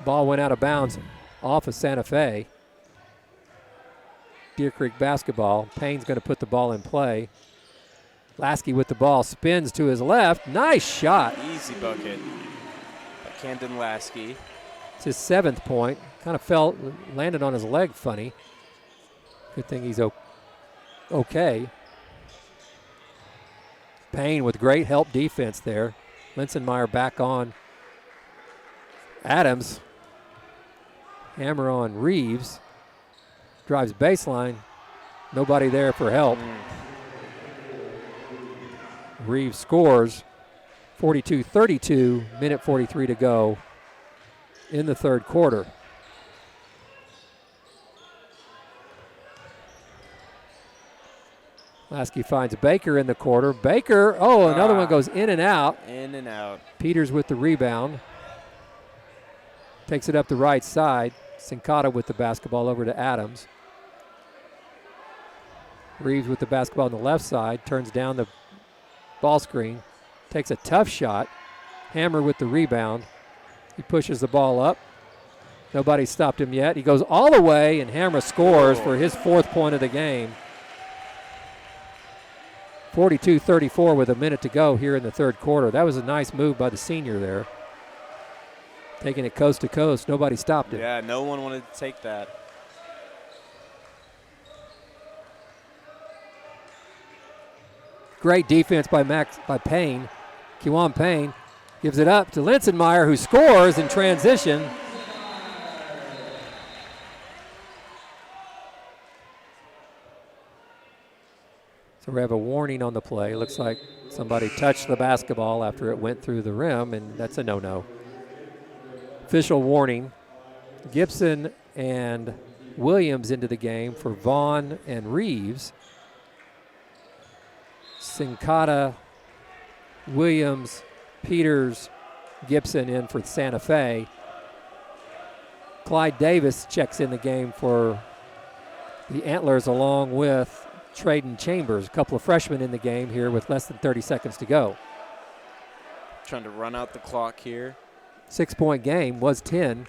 Ball went out of bounds off of Santa Fe. Deer Creek basketball. Payne's going to put the ball in play. Lasky with the ball, spins to his left. Nice shot. Easy bucket by Camden Lasky. It's his 7th point. Kind of landed on his leg funny. Good thing he's okay. Payne with great help defense there. Linsenmeyer back on Adams. Hammer on Reeves. Drives baseline. Nobody there for help. Reeves scores. 42-32, minute 43 to go in the third quarter. Lasky finds Baker in the quarter. Baker, another one goes in and out. In and out. Peters with the rebound. Takes it up the right side. Sincata with the basketball over to Adams. Reeves with the basketball on the left side. Turns down the ball screen. Takes a tough shot. Hammer with the rebound. He pushes the ball up. Nobody stopped him yet. He goes all the way, and Hammer scores for his 4th point of the game. 42-34 with a minute to go here in the third quarter. That was a nice move by the senior there. Taking it coast to coast. Nobody stopped him. Yeah, no one wanted to take that. Great defense by Payne. Kewan Payne gives it up to Linsenmeyer, who scores in transition. So we have a warning on the play. Looks like somebody touched the basketball after it went through the rim, and that's a no-no. Official warning. Gibson and Williams into the game for Vaughn and Reeves. Sincata, Williams, Peters, Gibson in for Santa Fe. Clyde Davis checks in the game for the Antlers along with Traden Chambers. A couple of freshmen in the game here with less than 30 seconds to go. Trying to run out the clock here. 6-point game, was 10.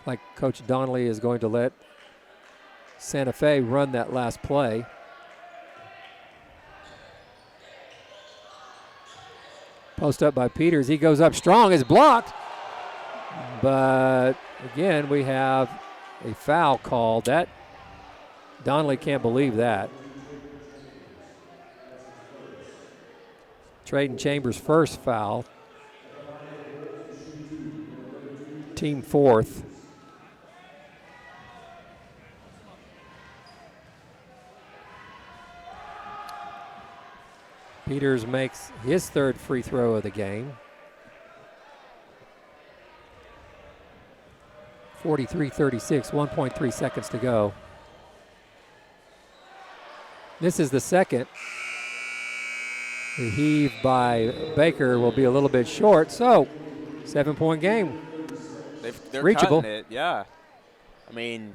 Like Coach Donnelly is going to let Santa Fe run that last play. Post up by Peters. He goes up strong. It's blocked. But again, we have a foul called. That Donnelly can't believe that. Traden Chambers' first foul. Team 4th. Peters makes his 3rd free throw of the game. 43-36, 1.3 seconds to go. This is the second. The heave by Baker will be a little bit short, so 7-point game. They're reachable. cutting it, yeah. I mean,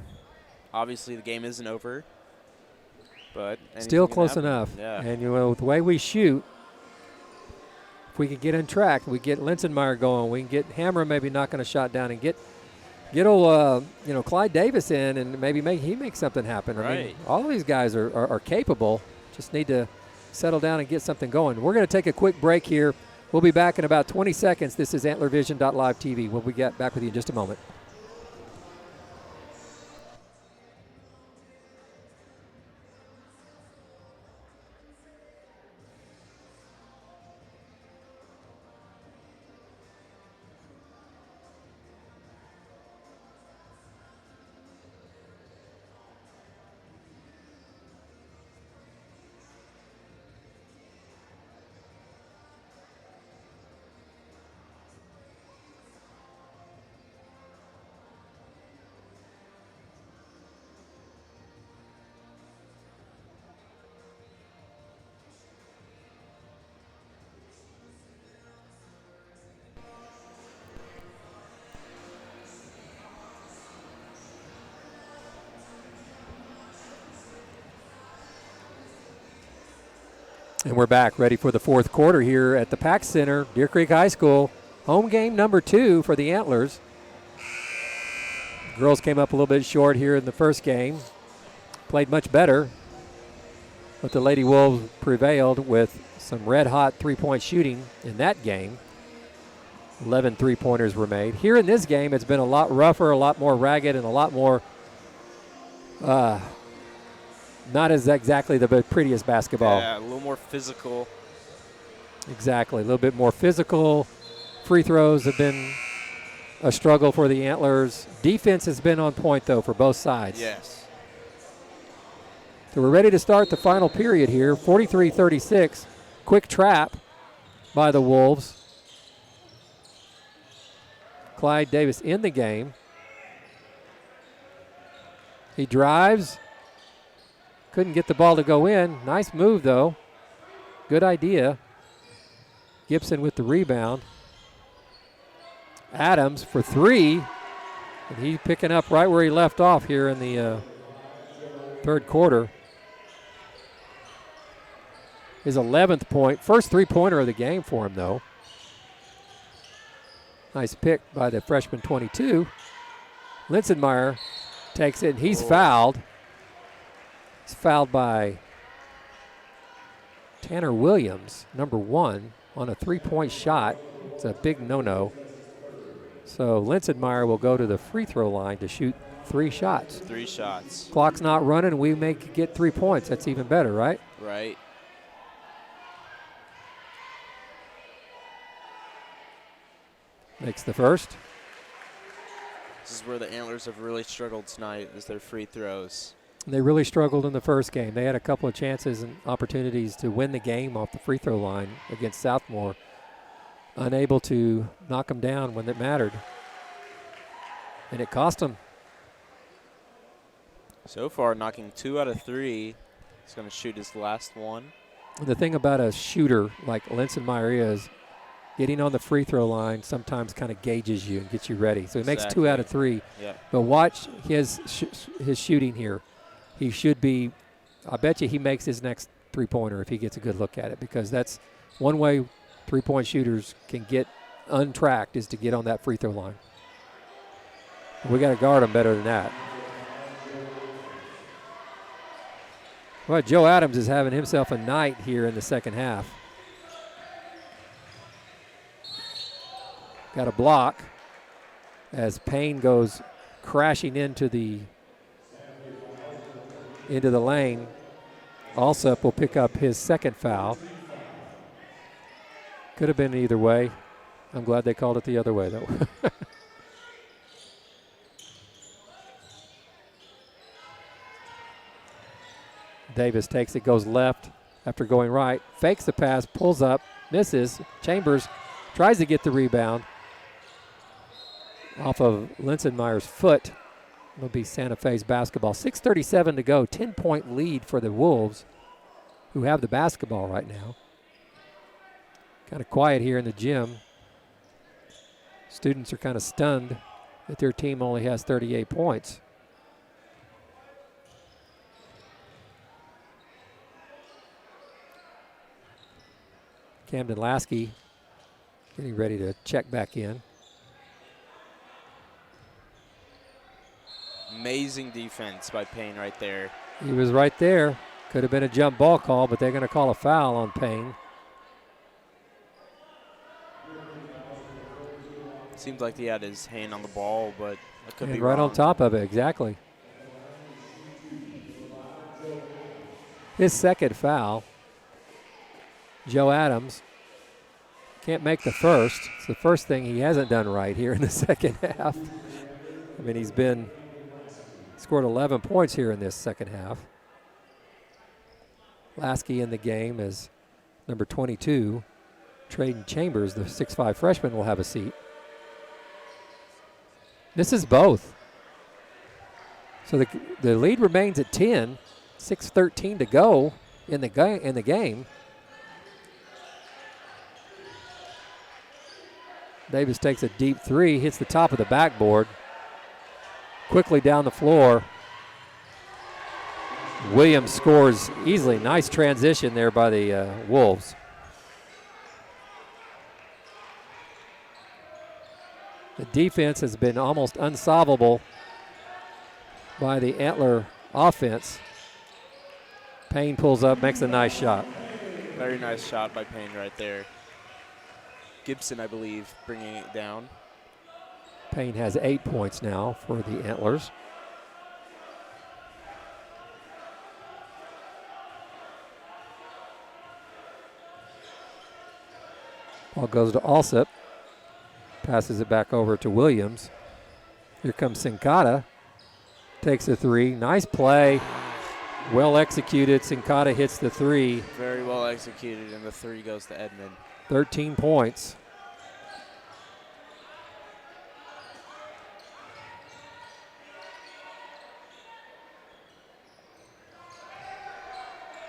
obviously the game isn't over, but still close enough. Yeah. And with the way we shoot, if we can get on track, we get Linsenmeyer going, we can get Hammer maybe knocking a shot down and get old Clyde Davis in, and maybe he makes something happen. Right. I mean, all of these guys are capable. Just need to settle down and get something going. We're going to take a quick break here. We'll be back in about 20 seconds. This is AntlerVision.live TV. We'll get back with you in just a moment. And we're back, ready for the fourth quarter here at the Pack Center, Deer Creek High School. Home game number 2 for the Antlers. Girls came up a little bit short here in the first game. Played much better, but the Lady Wolves prevailed with some red-hot three-point shooting in that game. 11 three-pointers were made. Here in this game, it's been a lot rougher, a lot more ragged, and a lot more not as exactly the prettiest basketball. Yeah, a little more physical. Exactly, a little bit more physical. Free throws have been a struggle for the Antlers. Defense has been on point, though, for both sides. Yes. So we're ready to start the final period here. 43-36. Quick trap by the Wolves. Clyde Davis in the game. He drives. Couldn't get the ball to go in. Nice move, though. Good idea. Gibson with the rebound. Adams for three. And he's picking up right where he left off here in the third quarter. His 11th point. First three-pointer of the game for him, though. Nice pick by the freshman 22. Linsenmeyer takes it, and he's fouled. He's fouled by Tanner Williams, number 1, on a three-point shot. It's a big no-no. So Linsenmeyer will go to the free throw line to shoot 3 shots. 3 shots. Clock's not running. We may get 3 points. That's even better, right? Right. Makes the first. This is where the Antlers have really struggled tonight, is their free throws. They really struggled in the first game. They had a couple of chances and opportunities to win the game off the free throw line against Southmore. Unable to knock them down when it mattered. And it cost them. So far, knocking 2 out of 3. He's going to shoot his last one. The thing about a shooter like Linsenmeyer is getting on the free throw line sometimes kind of gauges you and gets you ready. So he makes 2 out of 3. Yeah. But watch his shooting here. He should be, I bet you he makes his next three-pointer if he gets a good look at it, because that's one way three-point shooters can get untracked is to get on that free throw line. We got to guard him better than that. Well, Joe Adams is having himself a night here in the second half. Got a block as Payne goes crashing into the lane. Alsup will pick up his second foul. Could have been either way. I'm glad they called it the other way, though. Davis takes it, goes left after going right. Fakes the pass, pulls up, misses. Chambers tries to get the rebound off of Linsenmeyer's foot. It'll be Santa Fe's basketball. 6:37 to go. 10-point lead for the Wolves, who have the basketball right now. Kind of quiet here in the gym. Students are kind of stunned that their team only has 38 points. Camden Lasky getting ready to check back in. Amazing defense by Payne right there. He was right there. Could have been a jump ball call, but they're going to call a foul on Payne. Seems like he had his hand on the ball, but that could be right wrong. on top of it, exactly. His second foul. Joe Adams can't make the first. It's the first thing he hasn't done right here in the second half. I mean, he's scored 11 points here in this second half. Lasky in the game is number 22. Traden Chambers, the 6'5 freshman, will have a seat. This is both. So the lead remains at 10. 6:13 to go in the game. Davis takes a deep three, hits the top of the backboard. Quickly down the floor. Williams scores easily. Nice transition there by the Wolves. The defense has been almost unsolvable by the Antler offense. Payne pulls up, makes a nice shot. Very nice shot by Payne right there. Gibson, I believe, bringing it down. Payne has 8 points now for the Antlers. Ball goes to Alsop. Passes it back over to Williams. Here comes Sincata. Takes a three. Nice play. Well executed. Sincata hits the three. Very well executed, and the three goes to Edmond. 13 points.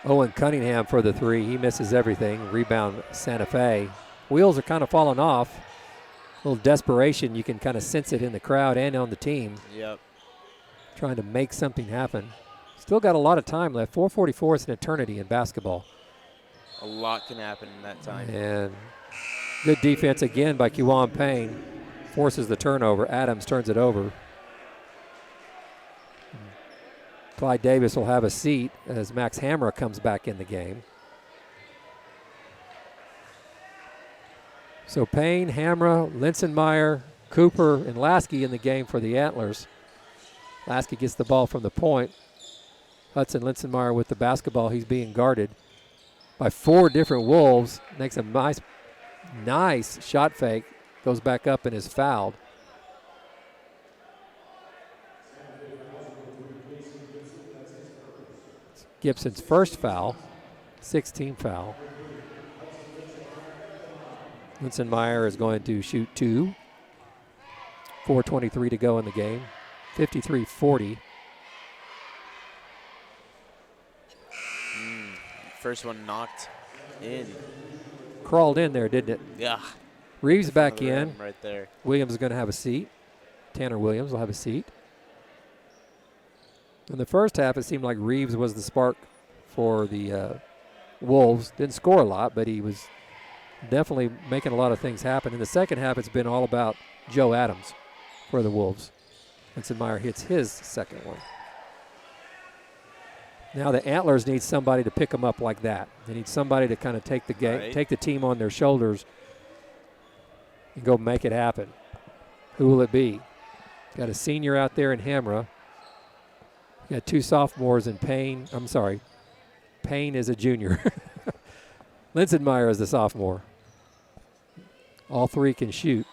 Owen Cunningham for the three. He misses everything. Rebound Santa Fe. Wheels are kind of falling off. A little desperation. You can kind of sense it in the crowd and on the team. Yep. Trying to make something happen. Still got a lot of time left. 4:44 is an eternity in basketball. A lot can happen in that time. And good defense again by Kewan Payne. Forces the turnover. Adams turns it over. Clyde Davis will have a seat as Max Hamra comes back in the game. So Payne, Hamra, Linsenmeyer, Cooper, and Lasky in the game for the Antlers. Lasky gets the ball from the point. Hudson Linsenmeyer with the basketball. He's being guarded by 4 different Wolves. Makes a nice shot fake. Goes back up and is fouled. Gibson's first foul, 16 foul. Linsenmeyer is going to shoot 2. 4:23 to go in the game. 53-40. First one knocked in. Crawled in there, didn't it? Yeah. Reeves back in. Right there. Williams is going to have a seat. Tanner Williams will have a seat. In the first half, it seemed like Reeves was the spark for the Wolves. Didn't score a lot, but he was definitely making a lot of things happen. In the second half, it's been all about Joe Adams for the Wolves. Linsenmeyer hits his second one. Now the Antlers need somebody to pick them up like that. They need somebody to kind of take the game, take the team on their shoulders and go make it happen. Who will it be? Got a senior out there in Hamra. Got 2 sophomores in Payne. I'm sorry. Payne is a junior. Linsenmeyer is the sophomore. All 3 can shoot.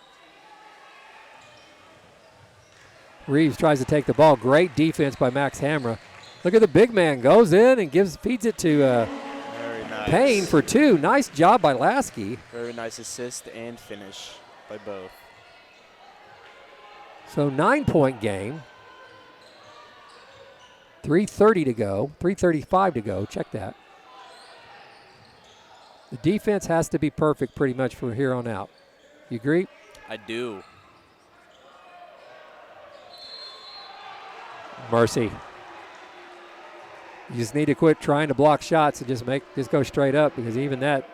Reeves tries to take the ball. Great defense by Max Hamra. Look at the big man. Goes in and feeds it to Very nice. Payne for 2. Nice job by Lasky. Very nice assist and finish by both. So 9-point game. 3:30 to go. 3:35 to go. Check that. The defense has to be perfect pretty much from here on out. You agree? I do. Mercy. You just need to quit trying to block shots and just go straight up, because even that,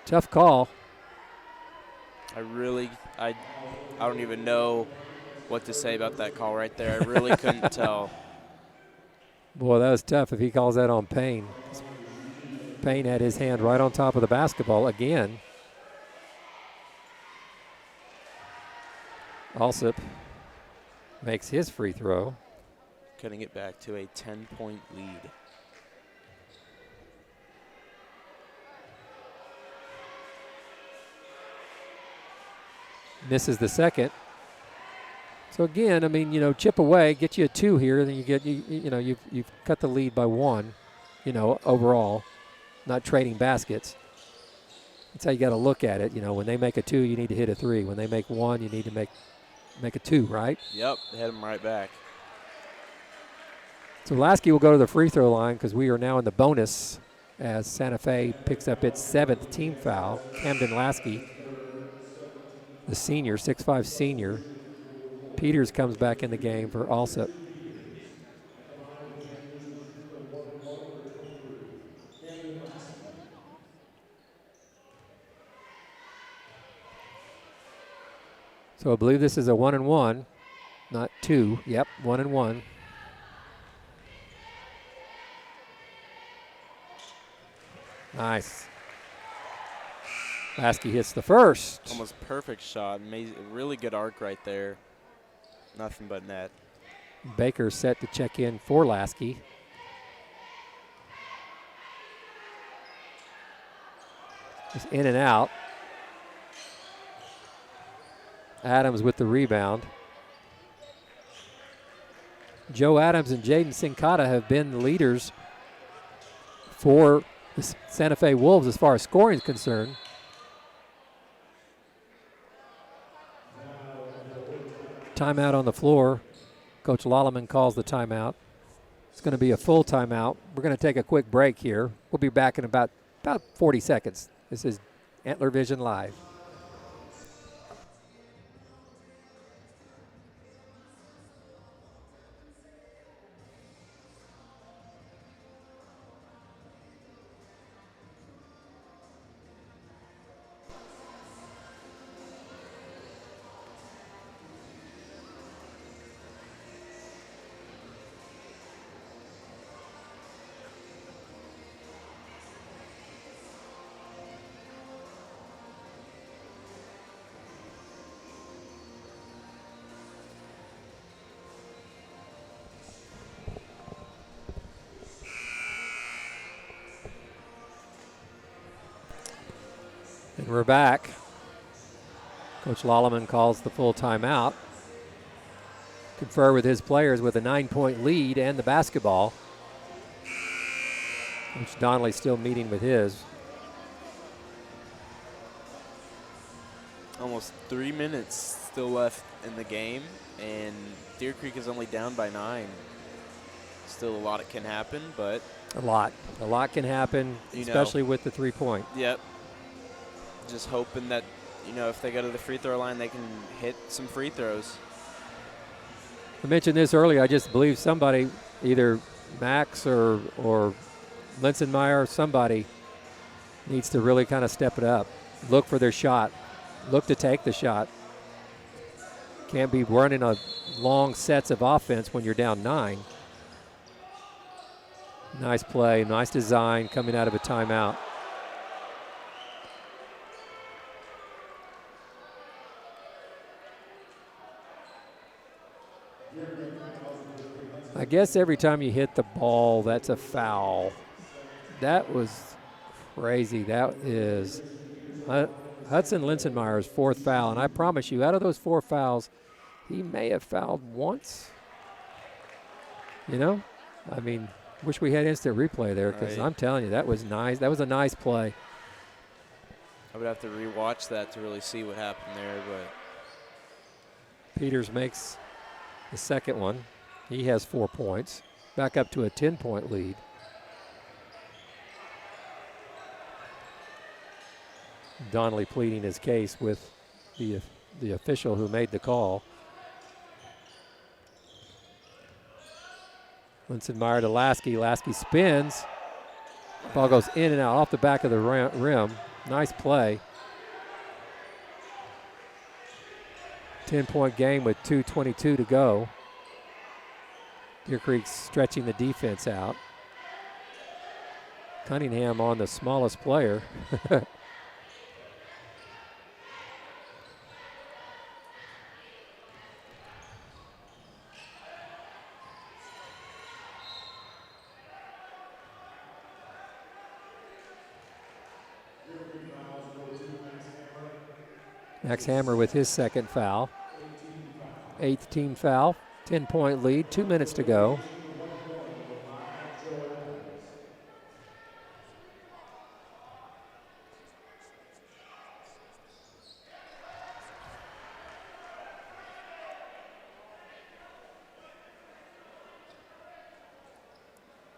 tough call. I don't even know what to say about that call right there. I really couldn't tell. Boy, that was tough if he calls that on Payne. Payne had his hand right on top of the basketball again. Alsop makes his free throw. Cutting it back to a 10-point lead. Misses the second. So again, I mean, chip away, get you a 2 here, then you've cut the lead by 1, overall, not trading baskets. That's how you got to look at it. When they make a 2, you need to hit a 3. When they make 1, you need to make a 2, right? Yep, hit them right back. So Lasky will go to the free throw line because we are now in the bonus as Santa Fe picks up its 7th team foul. Camden Lasky, the senior, 6'5" senior. Peters comes back in the game for Alsop. So I believe this is a 1-and-1, not 2. Yep, 1-and-1. Nice. Lasky hits the first. Almost perfect shot. Really good arc right there. Nothing but net. Baker set to check in for Lasky. Just in and out. Adams with the rebound. Joe Adams and Jaden Sincata have been the leaders for the Santa Fe Wolves as far as scoring is concerned. Timeout on the floor. Coach Lolleman calls the timeout. It's going to be a full timeout. We're going to take a quick break here. We'll be back in about 40 seconds. This is Antler Vision Live. And we're back. Coach Lolleman calls the full timeout. Confer with his players with a 9-point lead and the basketball. Coach Donnelly still meeting with his. Almost 3 minutes still left in the game, and Deer Creek is only down by 9. Still a lot that can happen, but A lot can happen, especially with the 3-point. Yep. Just hoping that, if they go to the free throw line, they can hit some free throws. I mentioned this earlier. I just believe somebody, either Max or Linsenmeyer, somebody needs to really kind of step it up. Look for their shot. Look to take the shot. Can't be running a long sets of offense when you're down 9. Nice play, nice design coming out of a timeout. I guess every time you hit the ball, that's a foul. That was crazy. That is Hudson Linsenmeyer's 4th foul. And I promise you, out of those 4 fouls, he may have fouled once. I mean, wish we had instant replay there, because I'm telling you, that was nice. That was a nice play. I would have to rewatch that to really see what happened there, but Peters makes the second one. He has 4 points. Back up to a 10-point lead. Donnelly pleading his case with the official who made the call. Linsenmeyer to Lasky. Lasky spins. Ball goes in and out off the back of the rim. Nice play. 10-point game with 2:22 to go. Deer Creek stretching the defense out. Cunningham on the smallest player. Max Hammer with his second foul. 8th team foul. 10-point lead, 2 minutes to go.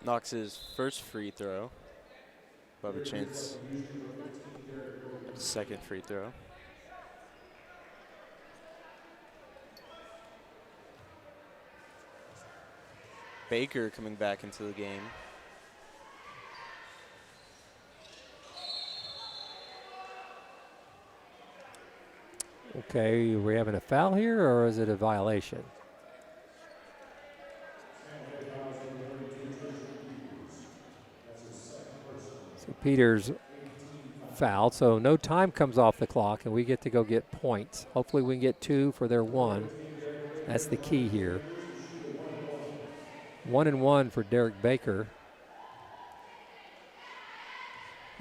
Knox's first free throw. Bubba Chance, second free throw. Baker coming back into the game. Okay, are we having a foul here, or is it a violation? So Peters fouled, so no time comes off the clock, and we get to go get points. Hopefully we can get 2 for their 1. That's the key here. 1-1 for Derek Baker.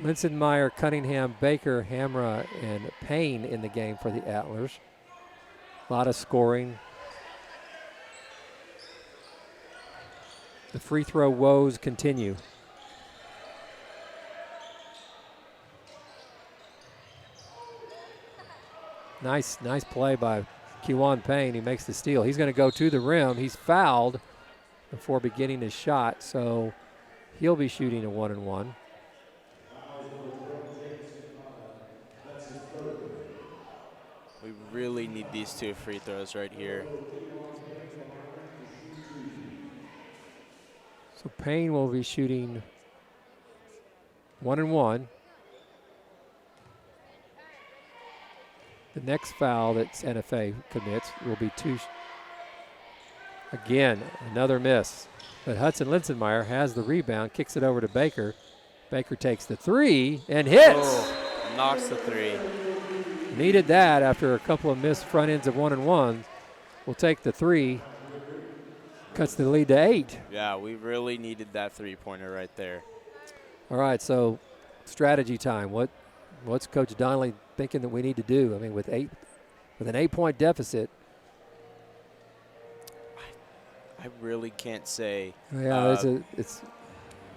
Linsenmeyer, Cunningham, Baker, Hamra, and Payne in the game for the Antlers. A lot of scoring. The free throw woes continue. Nice play by Kewan Payne. He makes the steal. He's going to go to the rim. He's fouled before beginning his shot, so he'll be shooting a 1-1. We really need these 2 free throws right here. So Payne will be shooting 1-1. The next foul that Santa Fe commits will be 2. Again, another miss. But Hudson Linsenmeyer has the rebound, kicks it over to Baker. Baker takes the 3 and hits. Oh, knocks the 3. Needed that after a couple of missed front ends of 1-1s. We'll take the 3. Cuts the lead to 8. Yeah, we really needed that 3-pointer right there. All right, so strategy time. What's Coach Donnelly thinking that we need to do? I mean, with an 8-point deficit. I really can't say. Yeah, it's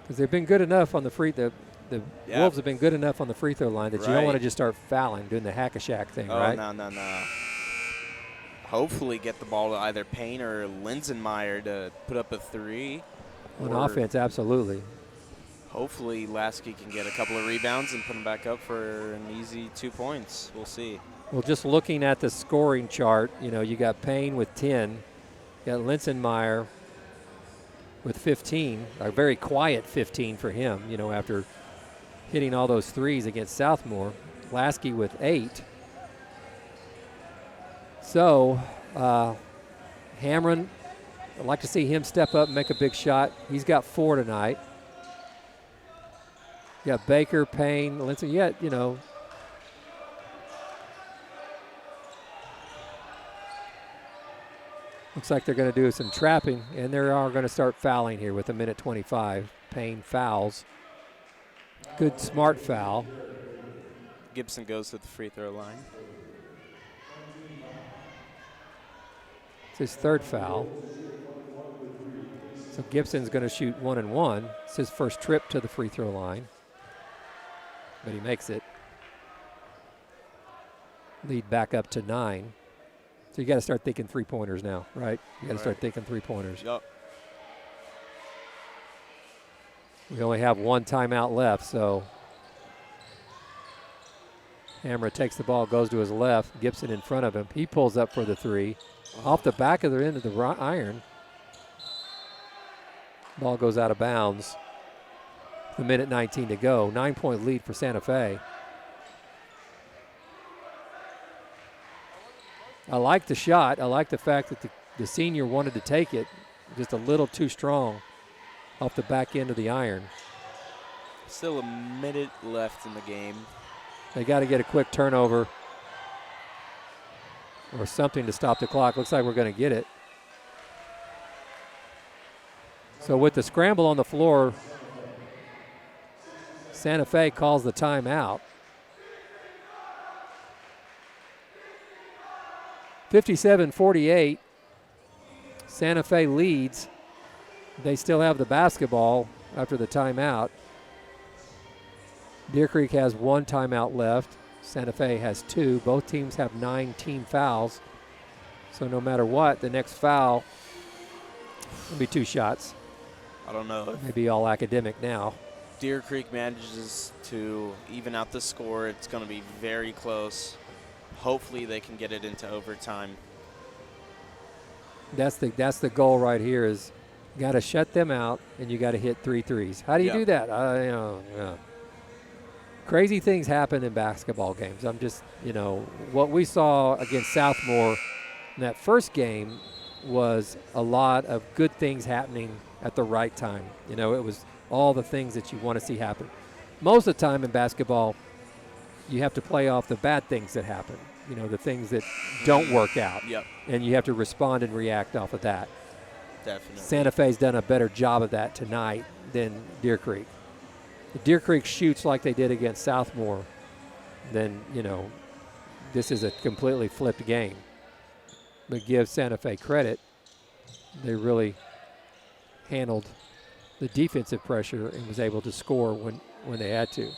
because they've been good enough on the free. The Wolves have been good enough on the free throw line that you don't want to just start fouling, doing the hack-a-shack thing, right? No. Hopefully get the ball to either Payne or Linsenmeyer to put up a 3. On offense, absolutely. Hopefully Lasky can get a couple of rebounds and put them back up for an easy 2 points. We'll see. Well, just looking at the scoring chart, you got Payne with 10. You got Linsenmeyer with 15. A very quiet 15 for him, after hitting all those threes against Southmore. Lasky with 8. So, Hamron, I'd like to see him step up and make a big shot. He's got 4 tonight. You got Baker, Payne, Lindsay. Looks like they're going to do some trapping, and they are going to start fouling here with 1:25. Payne fouls. Good, smart foul. Gibson goes to the free throw line. It's his 3rd foul. So Gibson's going to shoot 1-1. It's his first trip to the free throw line, but he makes it. Lead back up to 9. So you got to start thinking 3-pointers now, right? You got to start thinking 3-pointers. Yep. We only have 1 timeout left, so Hamra takes the ball, goes to his left. Gibson in front of him. He pulls up for the 3. Off the back of the end of the iron. Ball goes out of bounds. 1:19 to go. 9-point lead for Santa Fe. I like the shot. I like the fact that the senior wanted to take it. Just a little too strong off the back end of the iron. Still a minute left in the game. They got to get a quick turnover or something to stop the clock. Looks like we're going to get it. So with the scramble on the floor, Santa Fe calls the timeout. 57-48. Santa Fe leads. They still have the basketball after the timeout. Deer Creek has 1 timeout left. Santa Fe has 2. Both teams have 9 team fouls. So no matter what, the next foul will be 2 shots. I don't know. Maybe all academic now. Deer Creek manages to even out the score. It's going to be very close. Hopefully they can get it into overtime. That's the goal right here is you got to shut them out and you got to hit 3 threes. How do you do that? Crazy things happen in basketball games. I'm just, what we saw against Southmore in that first game was a lot of good things happening at the right time. It was all the things that you want to see happen. most of the time in basketball, you have to play off the bad things that happen, the things that don't work out. Yep. And you have to respond and react off of that. Definitely. Santa Fe's done a better job of that tonight than Deer Creek. If Deer Creek shoots like they did against Southmore, then, this is a completely flipped game. But give Santa Fe credit. They really handled the defensive pressure and was able to score when they had to.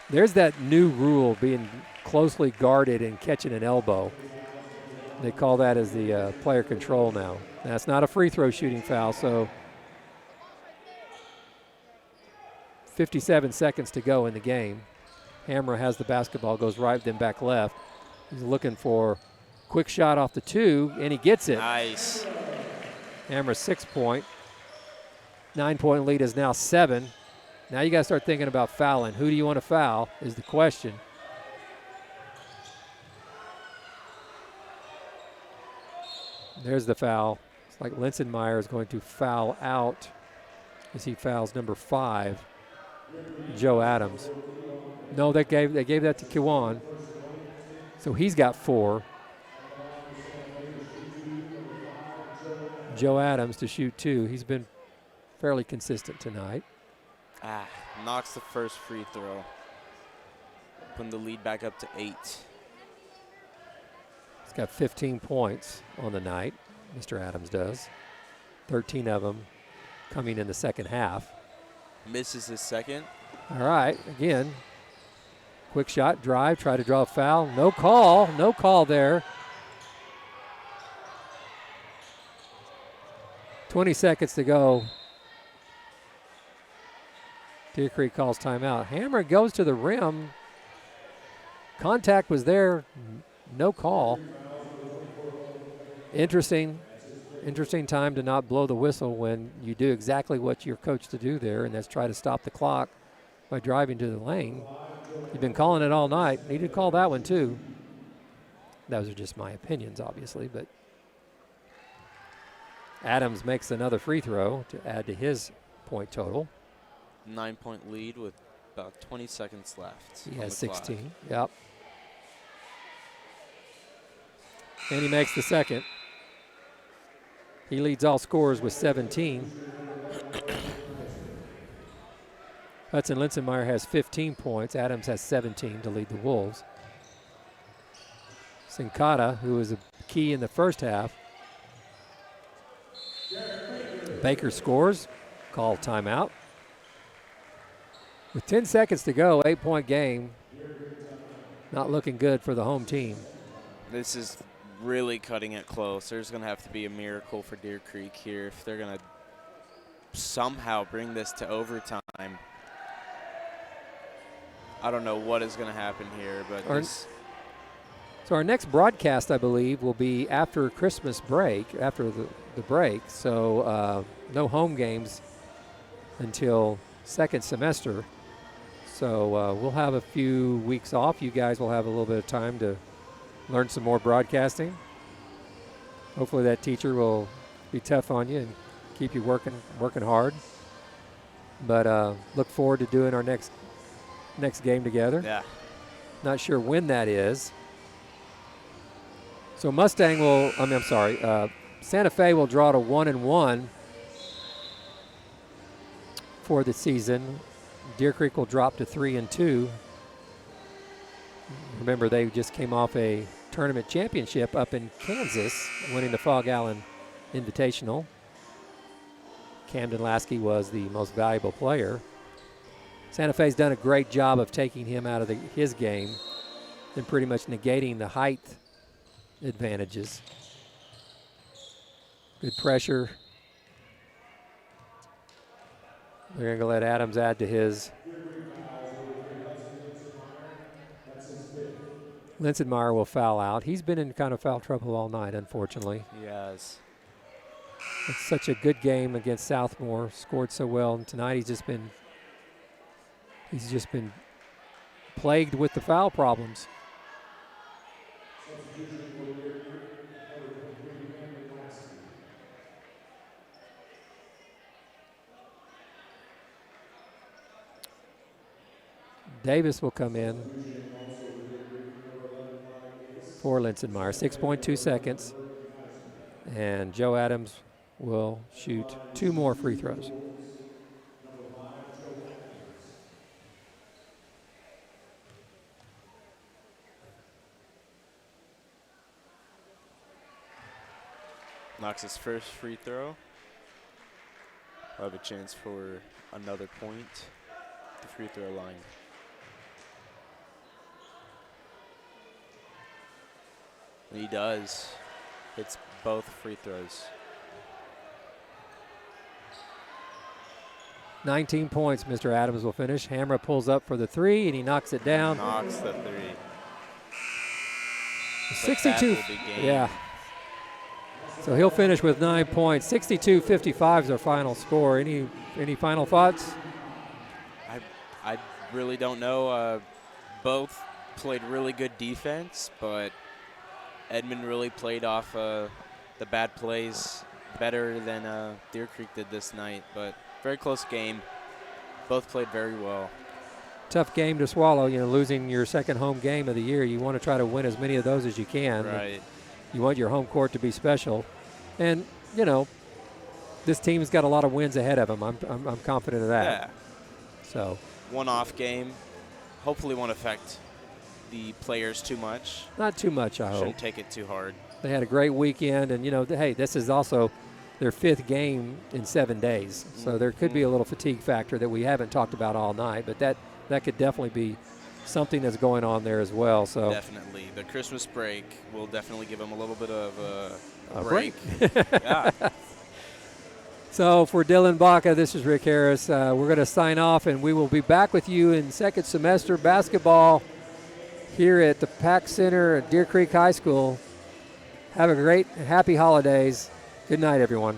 There's that new rule, being closely guarded and catching an elbow. They call that as the player control now. That's not a free throw shooting foul, so 57 seconds to go in the game. Hammer has the basketball, goes right, then back left. He's looking for quick shot off the 2, and he gets it. Nice. Hammer 6-point. 9-point lead is now 7. Now you got to start thinking about fouling. Who do you want to foul is the question. There's the foul. It's like Linsenmeyer is going to foul out as he fouls number 5, Joe Adams. No, they gave that to Kiwan. So he's got 4. Joe Adams to shoot 2. He's been fairly consistent tonight. Knocks the first free throw. Putting the lead back up to 8. He's got 15 points on the night, Mr. Adams does. 13 of them coming in the second half. Misses his second. All right, again, quick shot, drive, try to draw a foul. No call there. 20 seconds to go. Deer Creek calls timeout. Hammer goes to the rim. Contact was there, no call. Interesting time to not blow the whistle when you do exactly what you're coached to do there, and that's try to stop the clock by driving to the lane. You've been calling it all night. Needed to call that one too. Those are just my opinions, obviously, but Adams makes another free throw to add to his point total. 9-point lead with about 20 seconds left. He has 16. Yep. And he makes the second. He leads all scorers with 17. Hudson Linsenmeyer has 15 points. Adams has 17 to lead the Wolves. Sincata, who was a key in the first half. Baker scores. Call timeout. With 10 seconds to go, 8-point game. Not looking good for the home team. This is really cutting it close. There's going to have to be a miracle for Deer Creek here if they're going to somehow bring this to overtime. I don't know what is going to happen here, but So our next broadcast, I believe, will be after Christmas break, after the break. So no home games until second semester. So we'll have a few weeks off. You guys will have a little bit of time to learn some more broadcasting. Hopefully that teacher will be tough on you and keep you working hard. But look forward to doing our next game together. Yeah. Not sure when that is. So Santa Fe will draw to 1-1 for the season. Deer Creek will drop to 3-2. Remember, they just came off a tournament championship up in Kansas, winning the Fog Allen Invitational. Camden Lasky was the most valuable player. Santa Fe's done a great job of taking him out of his game and pretty much negating the height advantages. Good pressure. They're going to let Adams add to his. Linsenmeyer will foul out. He's been in kind of foul trouble all night, unfortunately. Yes. It's such a good game against Southmore. Scored so well, and tonight he's just been plagued with the foul problems. Davis will come in for Linsenmeyer. 6.2 seconds. And Joe Adams will shoot 2 more free throws. Knocks his first free throw. We'll have a chance for another point at the free throw line. And he does. Hits both free throws. 19 points, Mr. Adams will finish. Hamra pulls up for the 3, and he knocks it down. Knocks the 3. 62. Yeah. So he'll finish with 9 points. 62-55 is our final score. Any final thoughts? I really don't know. Both played really good defense, but Edmond really played off the bad plays better than Deer Creek did this night. But very close game. Both played very well. Tough game to swallow, losing your second home game of the year. You want to try to win as many of those as you can. Right. You want your home court to be special. And, this team's got a lot of wins ahead of them. I'm confident of that. Yeah. So. One off game. Hopefully won't affect the players too much. Not too much, I hope. Shouldn't take it too hard. They had a great weekend, and, hey, this is also their 5th game in 7 days. So there could be a little fatigue factor that we haven't talked about all night, but that could definitely be something that's going on there as well. So definitely. The Christmas break will definitely give them a little bit of a break. Yeah. So for Dylan Baca, this is Rick Harris. We're going to sign off, and we will be back with you in second semester basketball here at the Pack Center at Deer Creek High School. Have a great, happy holidays. Good night, everyone.